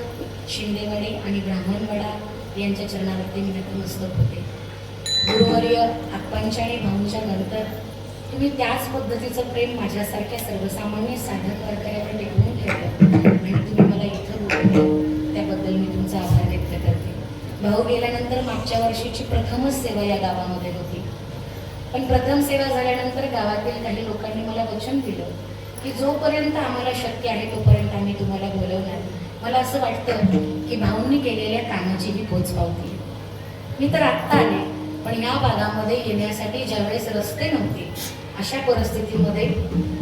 Speaker 1: शिंदेवाडी आणि ब्राह्मणवाडा यांच्या चरणावरती मी नतमस्तक होते. गुरुवर्य आप्पांच्या आणि भाऊंच्या नंतर तुम्ही त्याच पद्धतीचं प्रेम माझ्यासारख्या सर्वसामान्य साधक वारकऱ्यावर टिकवून ठेवलं आणि तुम्ही मला इथं बोलवलं, त्याबद्दल मी तुमचा आभार व्यक्त करते. भाऊ गेल्यानंतर मागच्या वर्षीची प्रथमच सेवा या गावामध्ये होती. पण प्रथम सेवा झाल्यानंतर गावातील काही लोकांनी मला वचन दिलं की जोपर्यंत आम्हाला शक्य आहे तोपर्यंत आम्ही तुम्हाला बोलवणार. मला असं वाटतं की भाऊंनी केलेल्या कामाची ही पोचपावती. मी तर आत्ता आले, पण ह्या भागामध्ये येण्यासाठी ज्यावेळेस रस्ते नव्हते अशा परिस्थितीमध्ये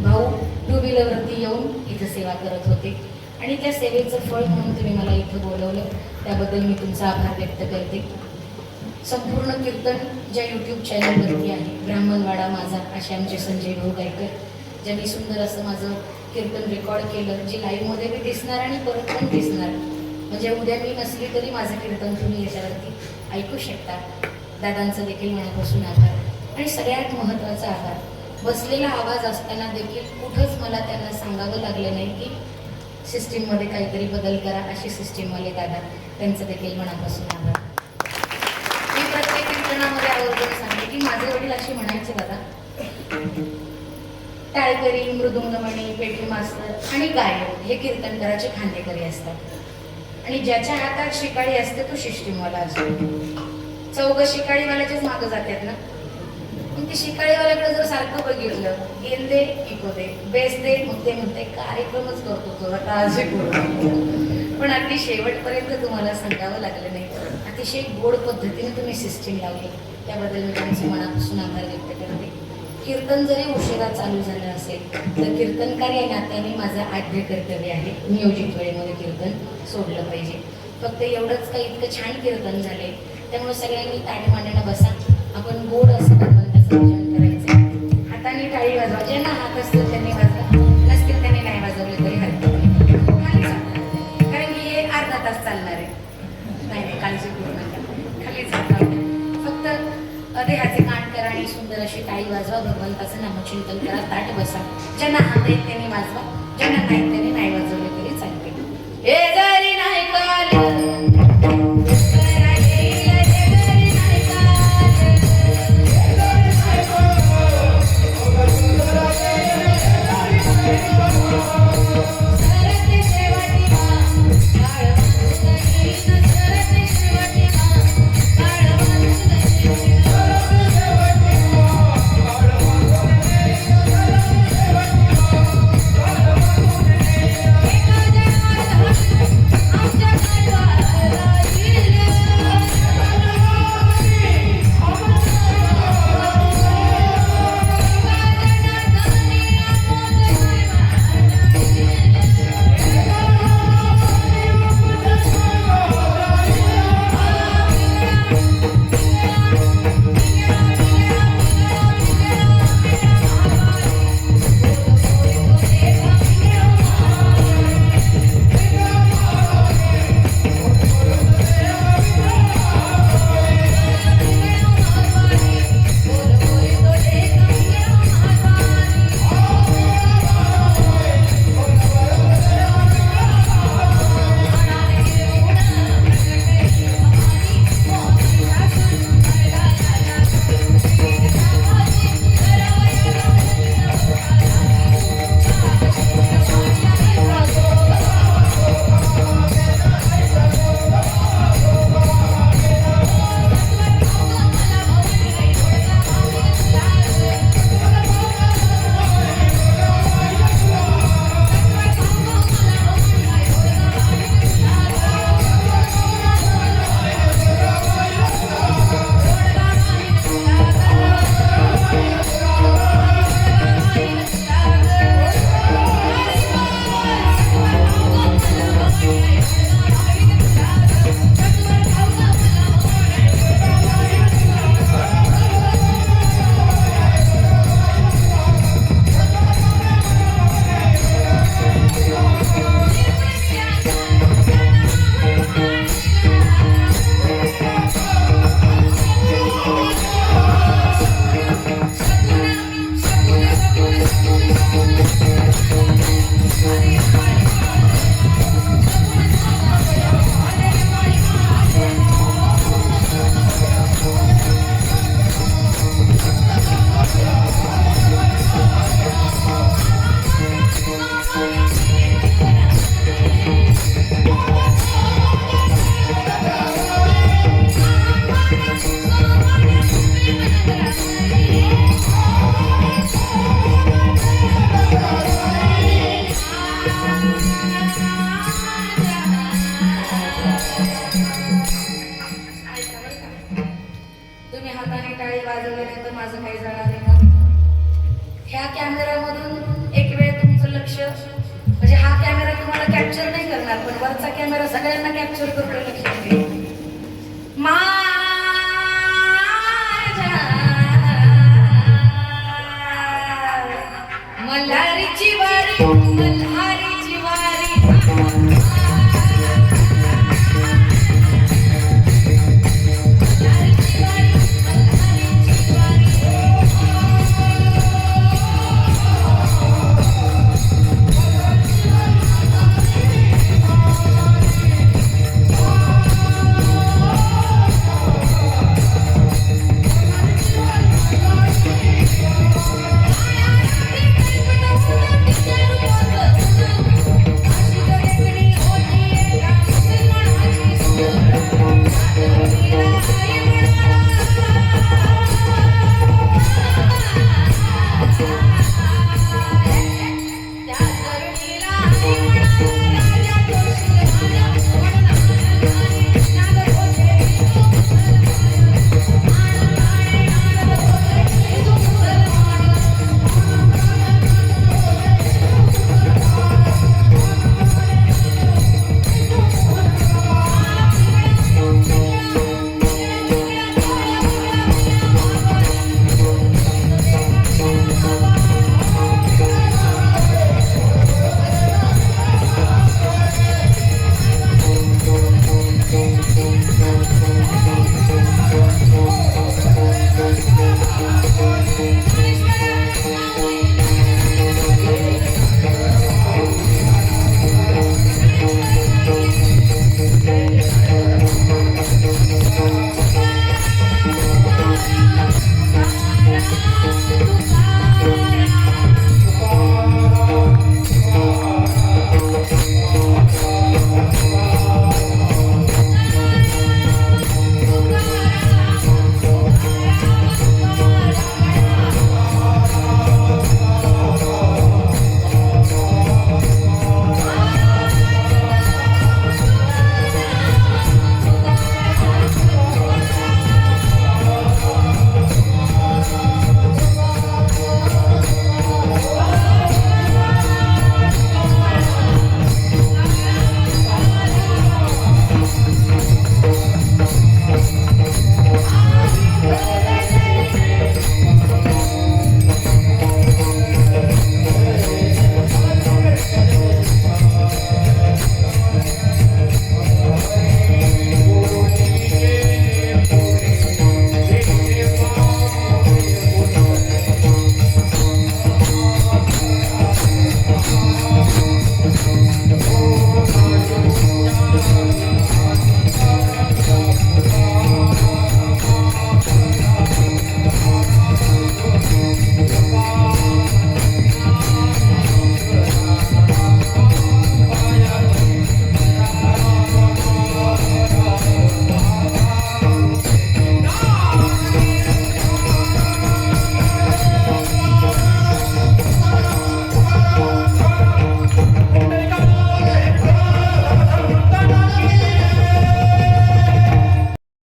Speaker 1: भाऊ 2 व्हीलरवरती येऊन इथं सेवा करत होते आणि त्या सेवेचं फळ म्हणून तुम्ही मला इथं बोलवलं, त्याबद्दल मी तुमचा आभार व्यक्त करते. संपूर्ण कीर्तन ज्या यूट्यूब चॅनलवरती आहे, ब्राह्मणवाडा माझा असे आमचे संजय भाऊ गायकर, ज्यांनी सुंदर असं माझं कीर्तन रेकॉर्ड केलं, जे लाईव्हमध्ये बी दिसणार आणि परत पण दिसणार. म्हणजे उद्या मी नसली तरी माझं कीर्तन तुम्ही याच्यावरती ऐकू शकता. दादांचं देखील मनापासून आभार. आणि सगळ्यात महत्त्वाचा आभार, बसलेला आवाज असताना देखील कुठंच मला त्यांना सांगावं लागलं नाही की सिस्टीममध्ये काहीतरी बदल करा. अशी सिस्टीमवाले दादा, त्यांचं देखील मनापासून आभार. मी प्रत्येक कीर्तनामध्ये आवर्जून सांगते की माझे वडील असे म्हणायचे, दादा टाळकरी, मृदुंगमणी, पेटी मास्तर आणि गायक हे कीर्तनकाराचे खांदेकरी असतात आणि ज्याच्या हातात शिकाळी असते तो सिस्टीमवाला असतो. चौघ शिकाळीवाल्याच्याच मागं जातात ना. मग ते शिकाळीवाल्याकडे जर सारखं बघितलं, गेल दे इको दे, बेस दे, मग ते म्हणते कार्यक्रमच करतो तो काळजी करू. पण अगदी शेवटपर्यंत तुम्हाला सांगावं लागलं नाही. अतिशय गोड पद्धतीने तुम्ही सिस्टीम लावली, त्याबद्दल मी तुमचे मनापासून आभार व्यक्त करते. कीर्तन जरी उशिरा चालू झालं असेल तर कीर्तनकार या नात्याने माझं आद्य कर्तव्य आहे नियोजित वेळेमध्ये कीर्तन सोडलं पाहिजे. फक्त एवढंच काही इतकं छान कीर्तन झाले, त्यामुळे सगळ्यांनी ताडी मांडणं बसा. आपण गोड असं भगवंताचं भजन करायचं. हाताने टाळी वाजवा, ज्यांना हात असतील त्यांनी वाजवा, नसतील त्यांनी नाही वाजवले तरी हरकत नाही. खाली जाता, कारण की हे अर्धा तास चालणार आहे. नाही काळजी करू नका, खाली जाता. फक्त देहाचे कान करा आणि सुंदर अशी टाळी वाजवा, भगवंताचं नामचिंतन करा, ताट बसा. ज्यांना हात आहेत त्यांनी वाजवा, ज्यांना नाही त्यांनी नाही वाजवले तरी चालते. हे जरी नाही काल ह्या कॅमेऱ्यामधून एक वेळ तुमचं लक्ष, म्हणजे हा कॅमेरा तुम्हाला कॅप्चर नाही करणार, पण वरचा कॅमेरा सगळ्यांना कॅप्चर करतो लक्ष.